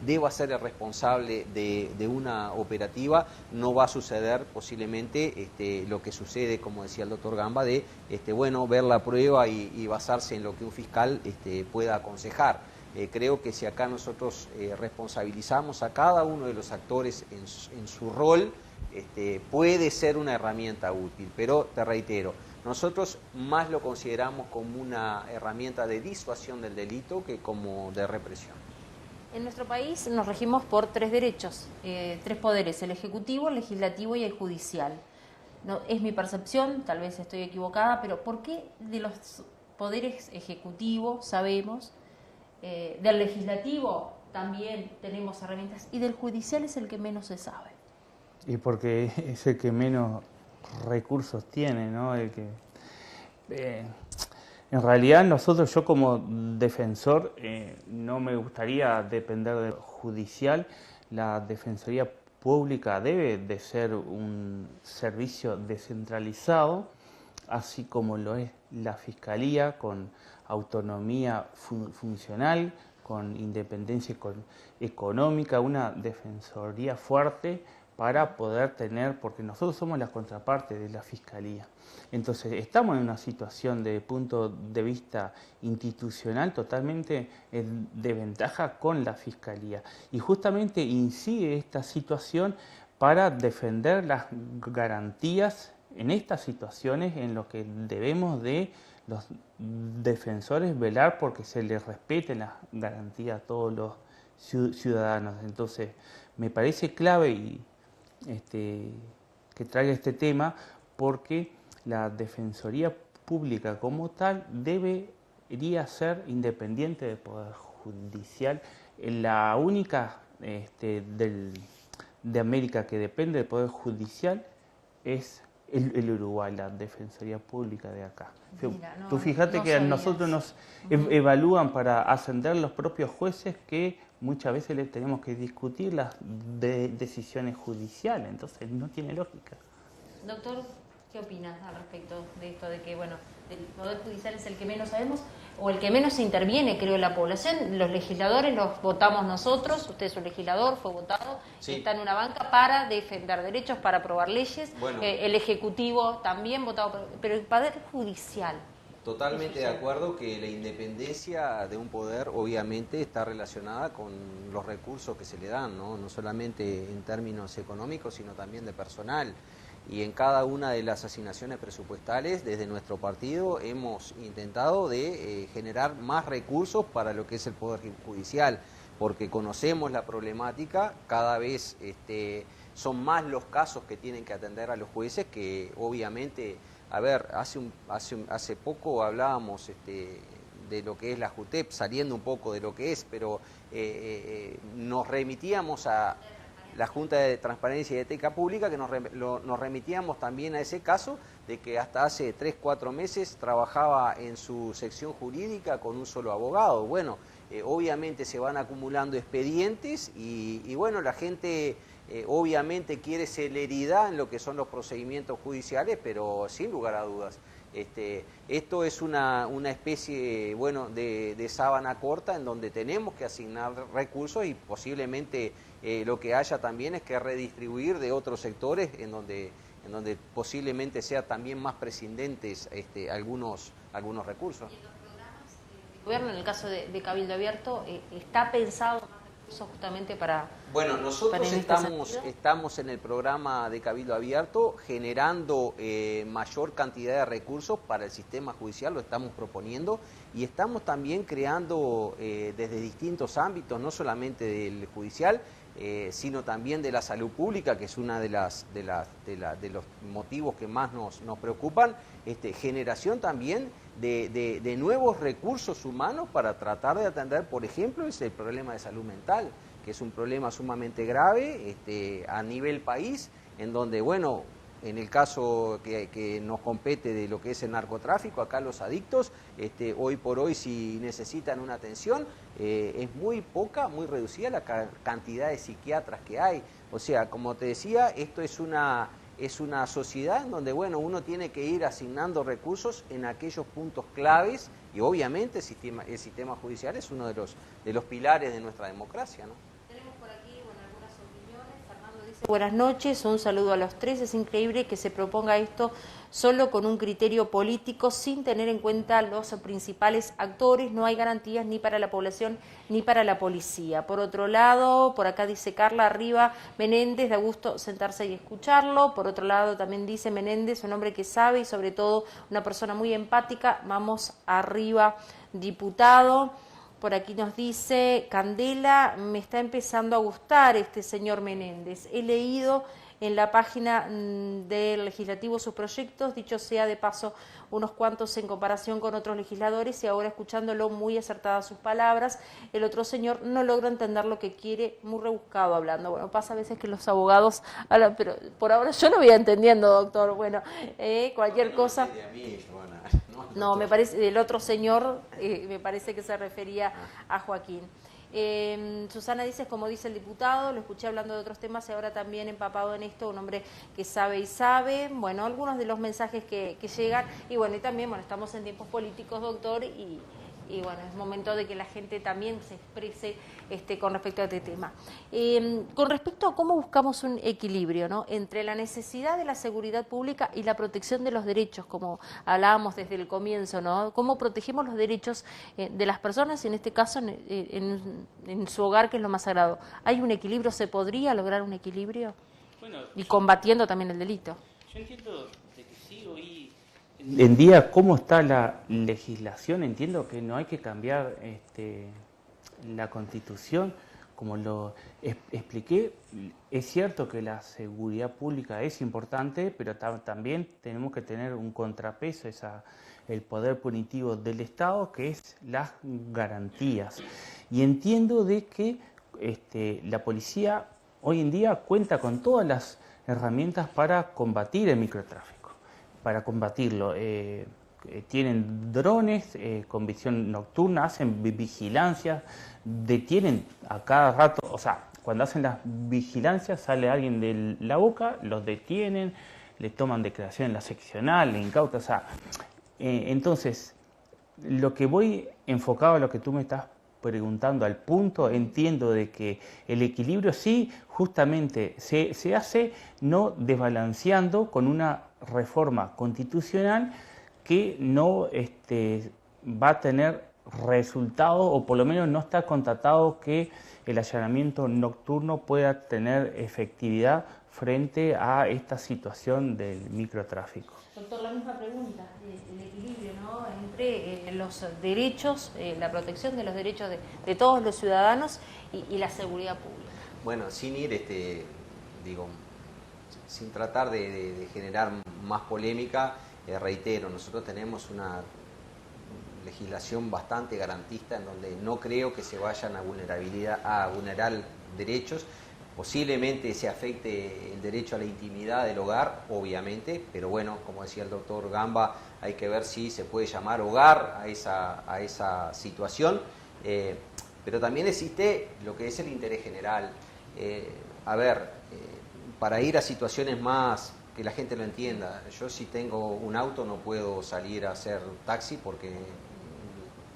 deba ser el responsable de una operativa, no va a suceder posiblemente lo que sucede, como decía el doctor Gamba, de ver la prueba y basarse en lo que un fiscal pueda aconsejar. Creo que si acá nosotros responsabilizamos a cada uno de los actores en su rol, puede ser una herramienta útil, pero te reitero, nosotros más lo consideramos como una herramienta de disuasión del delito que como de represión. En nuestro país nos regimos por 3 derechos, 3 poderes: el ejecutivo, el legislativo y el judicial. No, es mi percepción, tal vez estoy equivocada, pero ¿por qué de los poderes ejecutivos sabemos, del legislativo también tenemos herramientas, y del judicial es el que menos se sabe? Y porque es el que menos recursos tiene, ¿no? En realidad yo como defensor no me gustaría depender del judicial. La Defensoría Pública debe de ser un servicio descentralizado, así como lo es la Fiscalía, con autonomía funcional, con independencia económica, una defensoría fuerte para poder tener, porque nosotros somos la contraparte de la Fiscalía. Entonces estamos en una situación de punto de vista institucional totalmente de ventaja con la Fiscalía. Y justamente incide esta situación para defender las garantías en estas situaciones en lo que debemos de los defensores velar porque se les respeten las garantías a todos los ciudadanos. Entonces me parece clave que traiga este tema, porque la Defensoría Pública como tal debería ser independiente del Poder Judicial. La única de América que depende del Poder Judicial es el Uruguay, la Defensoría Pública de acá. Mira, tú fíjate que a nosotros nos evalúan para ascender los propios jueces, que muchas veces les tenemos que discutir las decisiones judiciales, entonces no tiene lógica. Doctor, ¿qué opinas al respecto de esto de que, bueno, el Poder Judicial es el que menos sabemos o el que menos interviene, creo, la población? Los legisladores los votamos nosotros, usted es un legislador, fue votado, sí, está en una banca para defender derechos, para aprobar leyes, bueno, el Ejecutivo también votado, pero el Poder Judicial, Totalmente de acuerdo que la independencia de un poder obviamente está relacionada con los recursos que se le dan, no solamente en términos económicos, sino también de personal. Y en cada una de las asignaciones presupuestales, desde nuestro partido, hemos intentado de generar más recursos para lo que es el Poder Judicial, porque conocemos la problemática, cada vez son más los casos que tienen que atender a los jueces, que obviamente, a ver, hace poco hablábamos de lo que es la JUTEP, saliendo un poco de lo que es, pero nos remitíamos a la Junta de Transparencia y Ética Pública, que nos remitíamos también a ese caso de que hasta hace 3 o 4 meses trabajaba en su sección jurídica con un solo abogado. Bueno, obviamente se van acumulando expedientes y bueno, la gente obviamente quiere celeridad en lo que son los procedimientos judiciales, pero sin lugar a dudas. Esto es una especie, bueno, de sábana corta en donde tenemos que asignar recursos y posiblemente lo que haya también es que redistribuir de otros sectores en donde posiblemente sea también más prescindentes algunos recursos. ¿Y los programas del gobierno, en el caso de Cabildo Abierto, está pensado más recursos justamente para... Bueno, nosotros estamos en el programa de Cabildo Abierto generando mayor cantidad de recursos para el sistema judicial, lo estamos proponiendo, y estamos también creando desde distintos ámbitos, no solamente del judicial, sino también de la salud pública, que es una de los motivos que más nos preocupan, generación también de nuevos recursos humanos para tratar de atender, por ejemplo, el problema de salud mental, que es un problema sumamente grave a nivel país, en donde, bueno, en el caso que nos compete de lo que es el narcotráfico, acá los adictos, hoy por hoy si necesitan una atención, es muy poca, muy reducida la cantidad de psiquiatras que hay. O sea, como te decía, esto es una sociedad en donde, bueno, uno tiene que ir asignando recursos en aquellos puntos claves y obviamente el sistema judicial es uno de los pilares de nuestra democracia, ¿no? Buenas noches, un saludo a los tres. Es increíble que se proponga esto solo con un criterio político, sin tener en cuenta los principales actores. No hay garantías ni para la población ni para la policía. Por otro lado, por acá dice Carla, arriba Menéndez, da gusto sentarse y escucharlo. Por otro lado también dice Menéndez, un hombre que sabe y sobre todo una persona muy empática. Vamos arriba, diputado. Por aquí nos dice Candela, me está empezando a gustar este señor Menéndez. He leído en la página del legislativo sus proyectos, dicho sea de paso, unos cuantos en comparación con otros legisladores, y ahora escuchándolo muy acertadas sus palabras. El otro señor no logra entender lo que quiere, muy rebuscado hablando. Bueno, pasa a veces que los abogados hablan, pero por ahora yo lo voy entendiendo, doctor. Bueno, cualquier cosa... No, me parece, el otro señor me parece que se refería a Joaquín. Susana dice, como dice el diputado, lo escuché hablando de otros temas y ahora también empapado en esto, un hombre que sabe y sabe. Bueno, algunos de los mensajes que llegan, y bueno, y también, bueno, estamos en tiempos políticos, doctor, y bueno, es momento de que la gente también se exprese con respecto a este tema. Con respecto a cómo buscamos un equilibrio, ¿no?, entre la necesidad de la seguridad pública y la protección de los derechos, como hablábamos desde el comienzo, ¿no? Cómo protegemos los derechos de las personas, en este caso en su hogar, que es lo más sagrado. ¿Hay un equilibrio? ¿Se podría lograr un equilibrio? Bueno, y combatiendo también el delito. Yo entiendo de que sí, hoy en día cómo está la legislación, entiendo que no hay que cambiar la Constitución, como lo expliqué. Es cierto que la seguridad pública es importante, pero también tenemos que tener un contrapeso, el poder punitivo del Estado, que es las garantías. Y entiendo de que la policía hoy en día cuenta con todas las herramientas para combatir el microtráfico, para combatirlo. Tienen drones con visión nocturna, hacen vigilancias, detienen a cada rato, o sea, cuando hacen las vigilancias sale alguien de la boca, los detienen, le toman declaración en la seccional, le incautan, o sea, entonces, lo que voy enfocado a lo que tú me estás preguntando al punto, entiendo de que el equilibrio sí, justamente se hace no desbalanceando con una reforma constitucional que no va a tener resultado, o por lo menos no está constatado que el allanamiento nocturno pueda tener efectividad frente a esta situación del microtráfico. Doctor, la misma pregunta, el equilibrio, ¿no?, entre los derechos, la protección de los derechos de todos los ciudadanos y la seguridad pública. Bueno, sin ir, sin tratar de generar más polémica, reitero, nosotros tenemos una legislación bastante garantista en donde no creo que se vayan a vulnerar derechos. Posiblemente se afecte el derecho a la intimidad del hogar, obviamente, pero bueno, como decía el doctor Gamba, hay que ver si se puede llamar hogar a esa situación, pero también existe lo que es el interés general. Para ir a situaciones más que la gente lo entienda, yo si tengo un auto no puedo salir a hacer taxi porque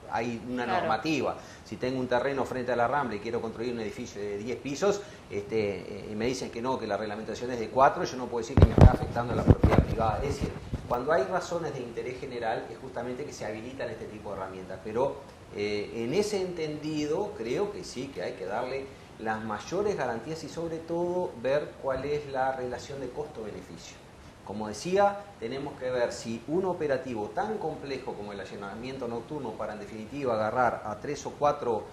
hay una normativa. Si tengo un terreno frente a la Rambla y quiero construir un edificio de 10 pisos, y me dicen que no, que la reglamentación es de 4, yo no puedo decir que me está afectando a la propiedad privada. Es decir, cuando hay razones de interés general es justamente que se habilitan este tipo de herramientas. Pero en ese entendido creo que sí, que hay que darle las mayores garantías y sobre todo ver cuál es la relación de costo-beneficio. Como decía, tenemos que ver si un operativo tan complejo como el allanamiento nocturno para en definitiva agarrar a 3 o 4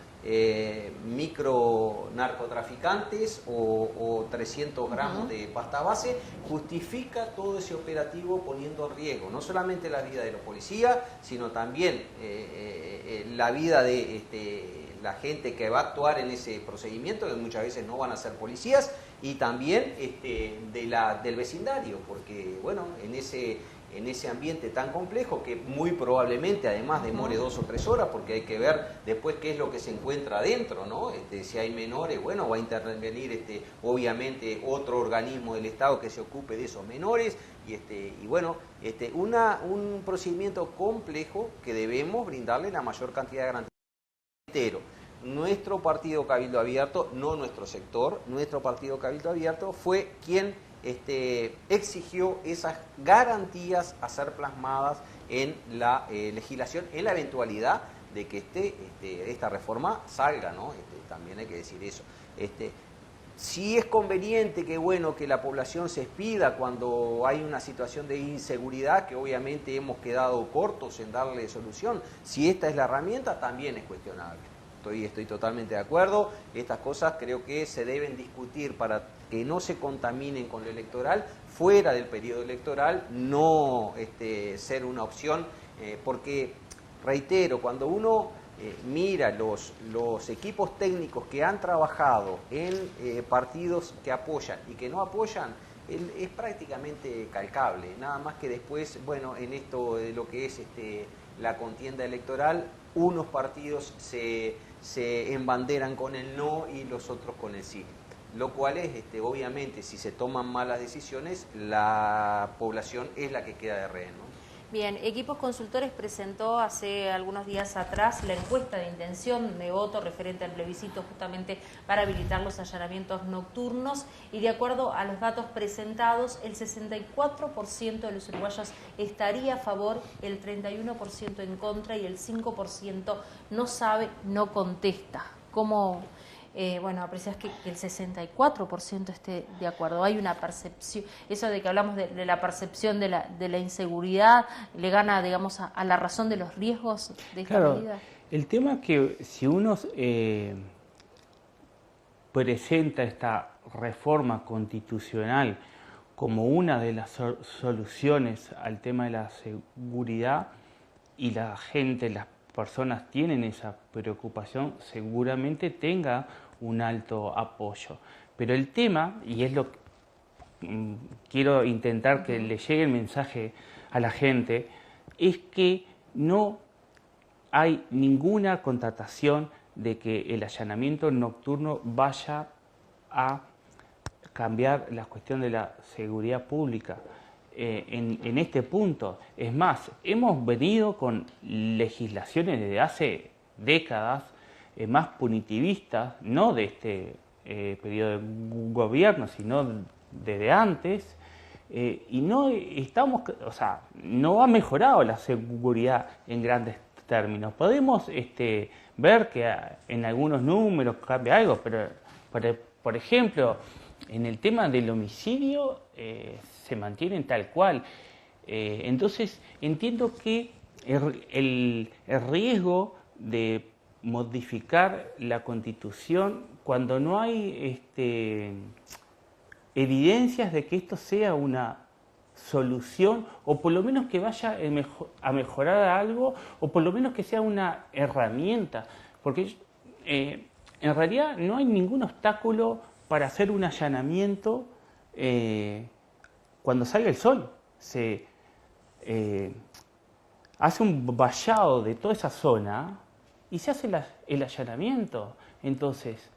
micro narcotraficantes o 300 gramos de pasta base justifica todo ese operativo poniendo en riesgo no solamente la vida de los policías, sino también la vida de la gente que va a actuar en ese procedimiento, que muchas veces no van a ser policías, y también del vecindario, porque bueno, en ese ambiente tan complejo que muy probablemente además demore 2 o 3 horas, porque hay que ver después qué es lo que se encuentra adentro, ¿no? Si hay menores, bueno, va a intervenir obviamente otro organismo del Estado que se ocupe de esos menores, y bueno, un procedimiento complejo que debemos brindarle la mayor cantidad de garantías. Nuestro partido Cabildo Abierto, no nuestro sector, nuestro partido Cabildo Abierto fue quien exigió esas garantías a ser plasmadas en la legislación, en la eventualidad de que esta reforma salga, ¿no? También hay que decir eso. Sí es conveniente que, bueno, que la población se expida cuando hay una situación de inseguridad, que obviamente hemos quedado cortos en darle solución. Si esta es la herramienta, también es cuestionable. Estoy totalmente de acuerdo. Estas cosas creo que se deben discutir para que no se contaminen con lo electoral, fuera del periodo electoral, no ser una opción, porque, reitero, cuando uno mira los equipos técnicos que han trabajado en partidos que apoyan y que no apoyan, es prácticamente calcable, nada más que después, bueno, en esto de lo que es la contienda electoral, unos partidos se embanderan con el no y los otros con el sí, lo cual es, obviamente, si se toman malas decisiones, la población es la que queda de rehén, ¿no? Bien, Equipos Consultores presentó hace algunos días atrás la encuesta de intención de voto referente al plebiscito justamente para habilitar los allanamientos nocturnos, y de acuerdo a los datos presentados, el 64% de los uruguayos estaría a favor, el 31% en contra y el 5% no sabe, no contesta. ¿Cómo aprecias que el 64% esté de acuerdo? Hay una percepción, eso de que hablamos de la percepción de la inseguridad, le gana, digamos, a la razón de los riesgos de esta medida. El tema es que si uno presenta esta reforma constitucional como una de las soluciones al tema de la seguridad, y la gente, las personas tienen esa preocupación, seguramente tenga un alto apoyo. Pero el tema, y es lo que quiero intentar que le llegue el mensaje a la gente, es que no hay ninguna constatación de que el allanamiento nocturno vaya a cambiar la cuestión de la seguridad pública. En este punto, es más, hemos venido con legislaciones desde hace décadas más punitivistas, no de este periodo de gobierno, sino desde antes, y no estamos, o sea, no ha mejorado la seguridad en grandes términos. Podemos ver que en algunos números cambia algo, pero por ejemplo, en el tema del homicidio se mantienen tal cual. Entonces entiendo que el riesgo de modificar la Constitución cuando no hay evidencias de que esto sea una solución, o por lo menos que vaya a mejorar algo, o por lo menos que sea una herramienta, porque en realidad no hay ningún obstáculo para hacer un allanamiento cuando salga el sol. Se hace un vallado de toda esa zona y se hace el allanamiento. Entonces,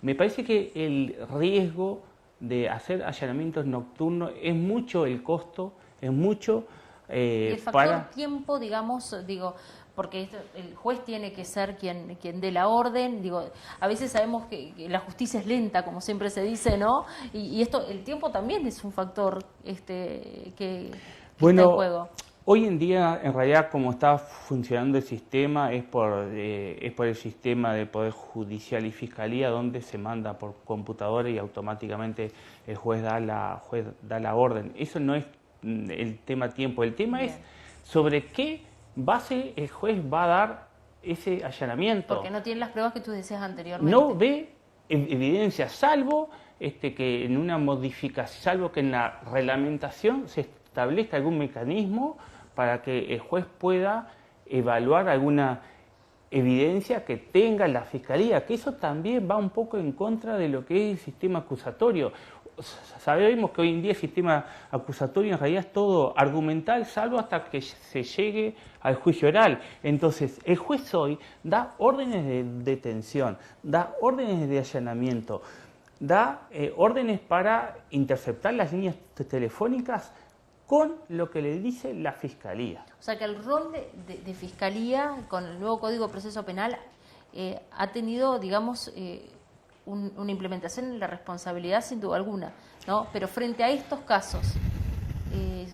me parece que el riesgo de hacer allanamientos nocturnos es mucho el costo, es mucho y el factor tiempo, digamos, porque el juez tiene que ser quien dé la orden. A veces sabemos que la justicia es lenta, como siempre se dice, ¿no? Y esto, el tiempo también es un factor que está en juego. Hoy en día, en realidad, como está funcionando el sistema, es por el sistema de Poder Judicial y Fiscalía, donde se manda por computadora y automáticamente el juez da la orden. Eso no es el tema tiempo. El tema es sobre qué base el juez va a dar ese allanamiento. Porque no tiene las pruebas que tú decías anteriormente. No ve evidencia, salvo que en una modificación, salvo que en la reglamentación se establezca algún mecanismo para que el juez pueda evaluar alguna evidencia que tenga la Fiscalía, que eso también va un poco en contra de lo que es el sistema acusatorio. Sabemos que hoy en día el sistema acusatorio en realidad es todo argumental, salvo hasta que se llegue al juicio oral. Entonces, el juez hoy da órdenes de detención, da órdenes de allanamiento, da órdenes para interceptar las líneas telefónicas con lo que le dice la Fiscalía. O sea que el rol de Fiscalía, con el nuevo Código de Proceso Penal, ha tenido, digamos, una implementación en la responsabilidad sin duda alguna, ¿no? Pero frente a estos casos,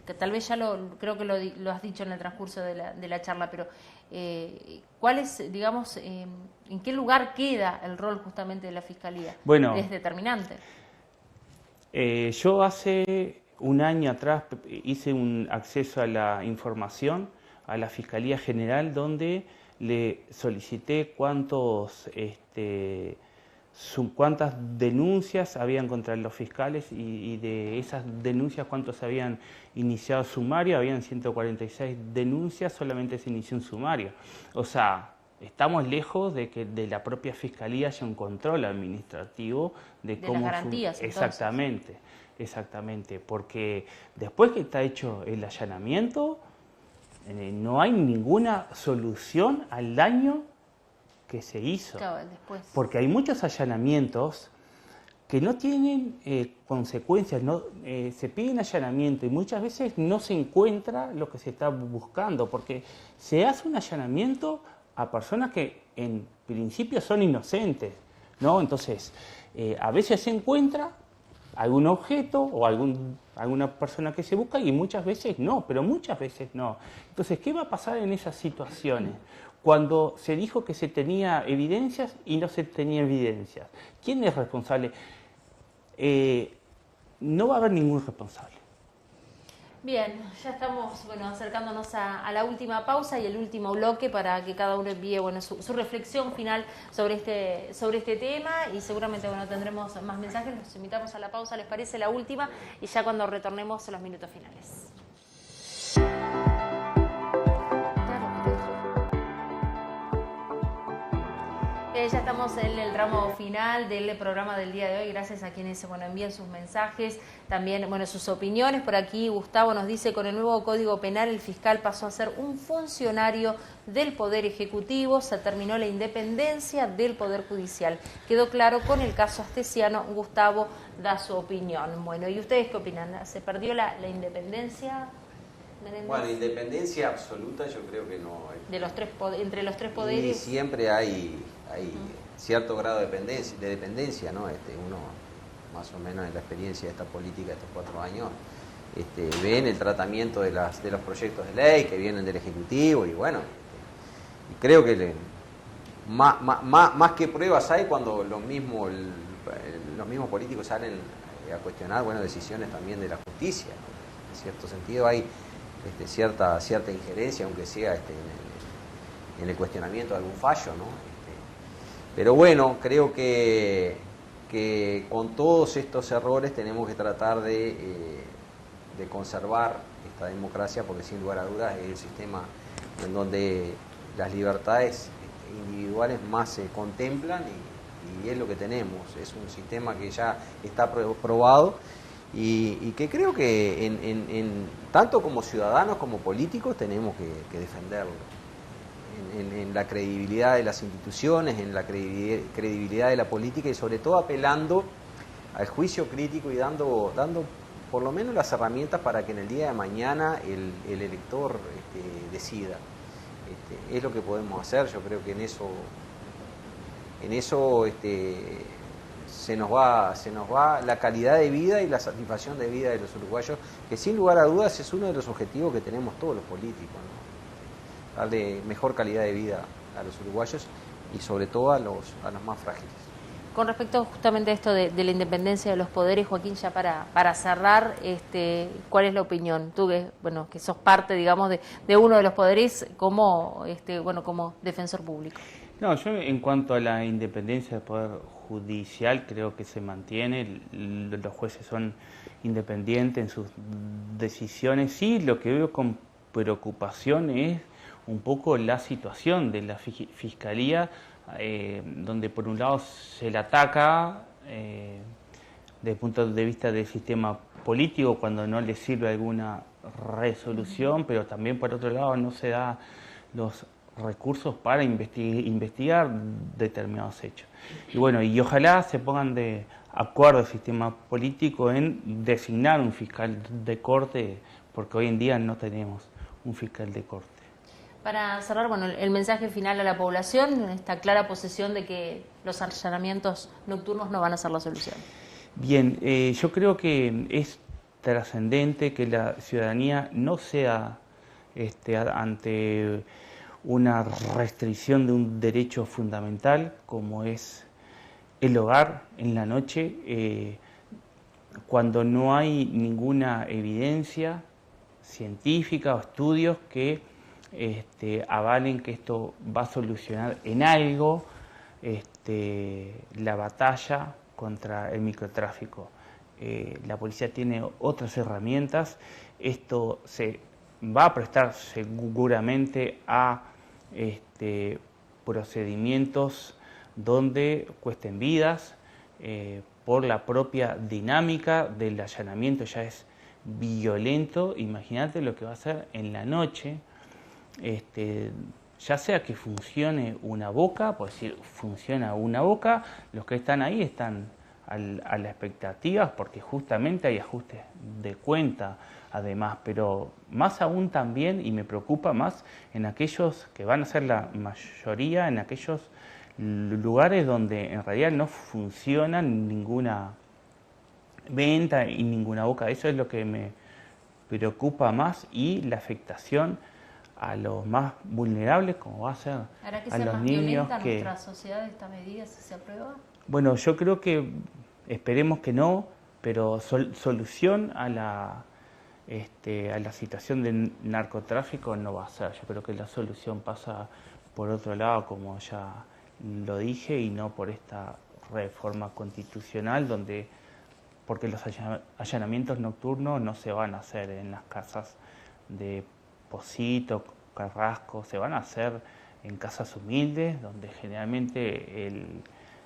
que tal vez ya creo que lo has dicho en el transcurso de la charla, pero ¿cuál es, digamos, en qué lugar queda el rol justamente de la Fiscalía? Bueno, es determinante. Yo hace un año atrás hice un acceso a la información a la Fiscalía General, donde le solicité cuántas denuncias habían contra los fiscales y de esas denuncias cuántos habían iniciado sumario. Habían 146 denuncias, solamente se inició un sumario. O sea, estamos lejos de que de la propia Fiscalía haya un control administrativo de cómo... las garantías, Exactamente. Exactamente, porque después que está hecho el allanamiento, no hay ninguna solución al daño que se hizo. Claro, después. Porque hay muchos allanamientos que no tienen consecuencias, se piden allanamiento y muchas veces no se encuentra lo que se está buscando, porque se hace un allanamiento a personas que en principio son inocentes, ¿no? Entonces, a veces se encuentra algún objeto o alguna persona que se busca y muchas veces no, pero muchas veces no. Entonces, ¿qué va a pasar en esas situaciones? Cuando se dijo que se tenía evidencias y no se tenía evidencias. ¿Quién es responsable? No va a haber ningún responsable. Bien, ya estamos acercándonos a la última pausa y el último bloque para que cada uno envíe su reflexión final sobre este tema, y seguramente tendremos más mensajes. Los invitamos a la pausa, ¿les parece? La última, y ya cuando retornemos los minutos finales. Ya estamos en el tramo final del programa del día de hoy. Gracias a quienes envían sus mensajes, también sus opiniones. Por aquí Gustavo nos dice: con el nuevo Código Penal el fiscal pasó a ser un funcionario del Poder Ejecutivo, se terminó la independencia del Poder Judicial. Quedó claro con el caso Astesiano. Gustavo da su opinión. Bueno, ¿y ustedes qué opinan? ¿Se perdió la independencia? Bueno, independencia absoluta yo creo que no. Entre los tres poderes. Y siempre hay cierto grado de dependencia, ¿no? Uno, más o menos en la experiencia de esta política de estos 4 años, ven el tratamiento de los proyectos de ley que vienen del Ejecutivo y bueno, y creo que más que pruebas hay cuando los mismos políticos salen a cuestionar decisiones también de la justicia, ¿no? En cierto sentido hay cierta injerencia, aunque sea en el cuestionamiento de algún fallo, ¿no? Pero bueno, creo que con todos estos errores tenemos que tratar de conservar esta democracia, porque sin lugar a dudas es el sistema en donde las libertades individuales más se contemplan y es lo que tenemos. Es un sistema que ya está probado y que creo que tanto como ciudadanos como políticos tenemos que defenderlo. En la credibilidad de las instituciones, en la credibilidad de la política y sobre todo apelando al juicio crítico y dando por lo menos las herramientas para que en el día de mañana el elector decida. Es lo que podemos hacer. Yo creo que en eso se nos va la calidad de vida y la satisfacción de vida de los uruguayos, que sin lugar a dudas es uno de los objetivos que tenemos todos los políticos, ¿no? Darle mejor calidad de vida a los uruguayos y sobre todo a los más frágiles. Con respecto justamente a esto de la independencia de los poderes, Joaquín, ya para cerrar, ¿cuál es la opinión? Tú que sos parte, digamos, de uno de los poderes como defensor público. No, yo en cuanto a la independencia del Poder Judicial creo que se mantiene, los jueces son independientes en sus decisiones. Sí, lo que veo con preocupación es un poco la situación de la Fiscalía, donde por un lado se le ataca desde el punto de vista del sistema político cuando no le sirve alguna resolución, pero también por otro lado no se da los recursos para investigar determinados hechos. Y bueno, y ojalá se pongan de acuerdo el sistema político en designar un fiscal de corte, porque hoy en día no tenemos un fiscal de corte. Para cerrar, el mensaje final a la población, esta clara posesión de que los allanamientos nocturnos no van a ser la solución. Bien, yo creo que es trascendente que la ciudadanía no sea ante una restricción de un derecho fundamental como es el hogar en la noche, cuando no hay ninguna evidencia científica o estudios que avalen que esto va a solucionar en algo la batalla contra el microtráfico. La policía tiene otras herramientas, esto se va a prestar seguramente a procedimientos donde cuesten vidas, por la propia dinámica del allanamiento ya es violento. Imagínate lo que va a hacer en la noche, ya sea que funcione una boca, por decir, funciona una boca, los que están ahí están a la expectativa porque justamente hay ajustes de cuenta además, pero más aún también, y me preocupa más, en aquellos que van a ser la mayoría, en aquellos lugares donde en realidad no funciona ninguna venta y ninguna boca. Eso es lo que me preocupa más, y la afectación a los más vulnerables, como va a ser a los niños. ¿Hará que sea nuestra sociedad esta medida si se aprueba? Bueno, yo creo que, esperemos que no, pero solución a la situación del narcotráfico no va a ser. Yo creo que la solución pasa por otro lado, como ya lo dije, y no por esta reforma constitucional porque los allanamientos nocturnos no se van a hacer en las casas de Posito, Carrasco, se van a hacer en casas humildes, donde generalmente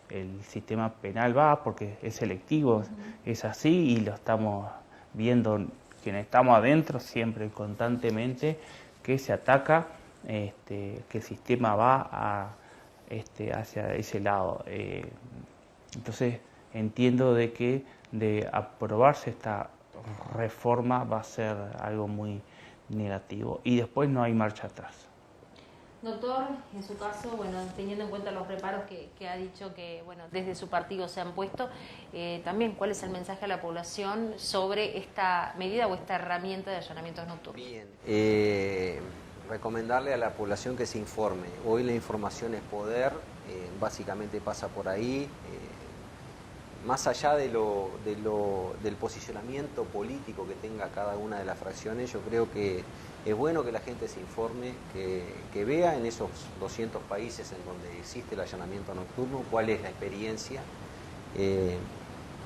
el sistema penal va, porque es selectivo, es así, y lo estamos viendo quienes estamos adentro siempre, constantemente, que se ataca, que el sistema va hacia ese lado. Entonces entiendo de que de aprobarse esta reforma va a ser algo muy negativo y después no hay marcha atrás. Doctor, en su caso, bueno, teniendo en cuenta los reparos que ha dicho que, bueno, desde su partido se han puesto, también, ¿cuál es el mensaje a la población sobre esta medida o esta herramienta de allanamientos nocturnos? Bien, recomendarle a la población que se informe. Hoy la información es poder, básicamente pasa por ahí. Más allá del posicionamiento político que tenga cada una de las fracciones, yo creo que es bueno que la gente se informe, que vea en esos 200 países en donde existe el allanamiento nocturno cuál es la experiencia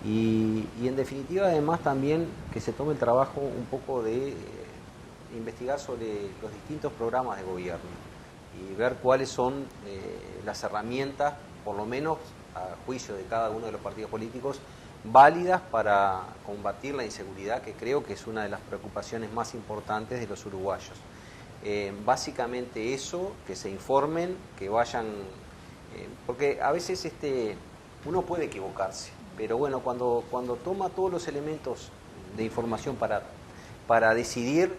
y en definitiva además también que se tome el trabajo un poco de investigar sobre los distintos programas de gobierno y ver cuáles son las herramientas, por lo menos a juicio de cada uno de los partidos políticos, válidas para combatir la inseguridad, que creo que es una de las preocupaciones más importantes de los uruguayos. Básicamente eso, que se informen, que vayan, porque a veces uno puede equivocarse, pero bueno, cuando toma todos los elementos de información para decidir,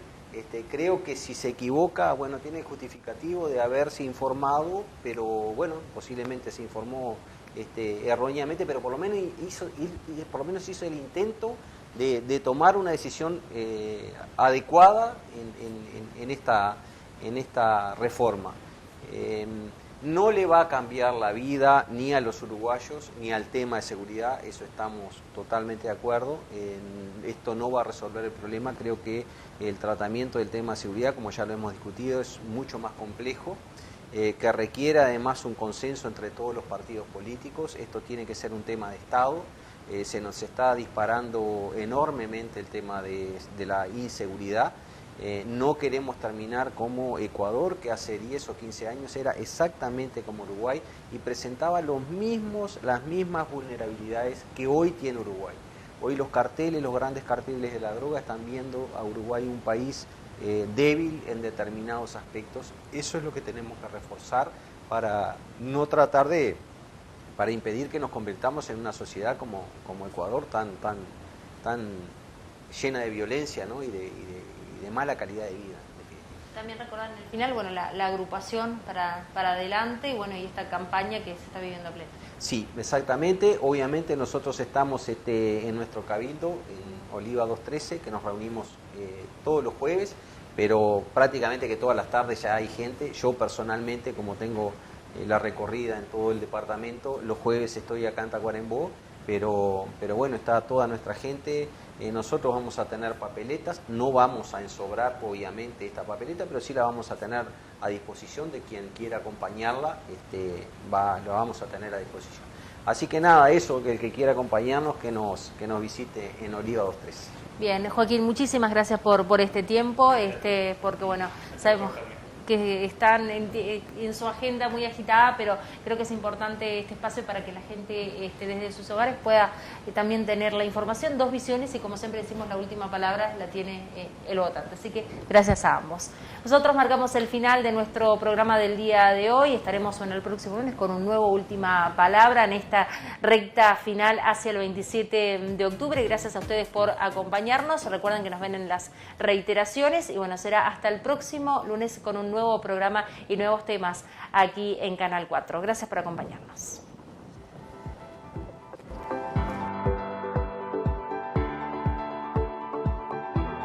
creo que si se equivoca, bueno, tiene el justificativo de haberse informado, pero bueno, posiblemente se informó erróneamente, pero por lo menos hizo el intento de tomar una decisión adecuada en esta reforma. No le va a cambiar la vida ni a los uruguayos ni al tema de seguridad, eso estamos totalmente de acuerdo. Esto no va a resolver el problema, creo que el tratamiento del tema de seguridad, como ya lo hemos discutido, es mucho más complejo. Que requiere además un consenso entre todos los partidos políticos. Esto tiene que ser un tema de Estado. Se nos está disparando enormemente el tema de la inseguridad. No queremos terminar como Ecuador, que hace 10 o 15 años era exactamente como Uruguay y presentaba las mismas vulnerabilidades que hoy tiene Uruguay. Hoy los grandes carteles de la droga están viendo a Uruguay un país débil en determinados aspectos. Eso es lo que tenemos que reforzar para no tratar para impedir que nos convirtamos en una sociedad como Ecuador tan llena de violencia, ¿no? y de mala calidad de vida. También recordar en el final, bueno, la agrupación para adelante y bueno, y esta campaña que se está viviendo a pleno. Sí, exactamente. Obviamente nosotros estamos en nuestro cabildo, en Oliva 213, que nos reunimos todos los jueves, pero prácticamente que todas las tardes ya hay gente. Yo personalmente, como tengo la recorrida en todo el departamento, los jueves estoy acá en Tacuarembó, pero bueno, está toda nuestra gente. Nosotros vamos a tener papeletas, no vamos a ensobrar obviamente esta papeleta, pero sí la vamos a tener a disposición de quien quiera acompañarla, la vamos a tener a disposición. Así que nada, eso, que el que quiera acompañarnos, que nos visite en Oliva 213. Bien, Joaquín, muchísimas gracias por este tiempo, porque bueno, sabemos que están en su agenda muy agitada, pero creo que es importante este espacio para que la gente desde sus hogares pueda también tener la información, dos visiones y como siempre decimos la última palabra la tiene el votante. Así que gracias a ambos. Nosotros marcamos el final de nuestro programa del día de hoy, estaremos en el próximo lunes con un nuevo última palabra en esta recta final hacia el 27 de octubre. Gracias a ustedes por acompañarnos, recuerden que nos ven en las reiteraciones y bueno, será hasta el próximo lunes con un nuevo programa y nuevos temas aquí en Canal 4. Gracias por acompañarnos.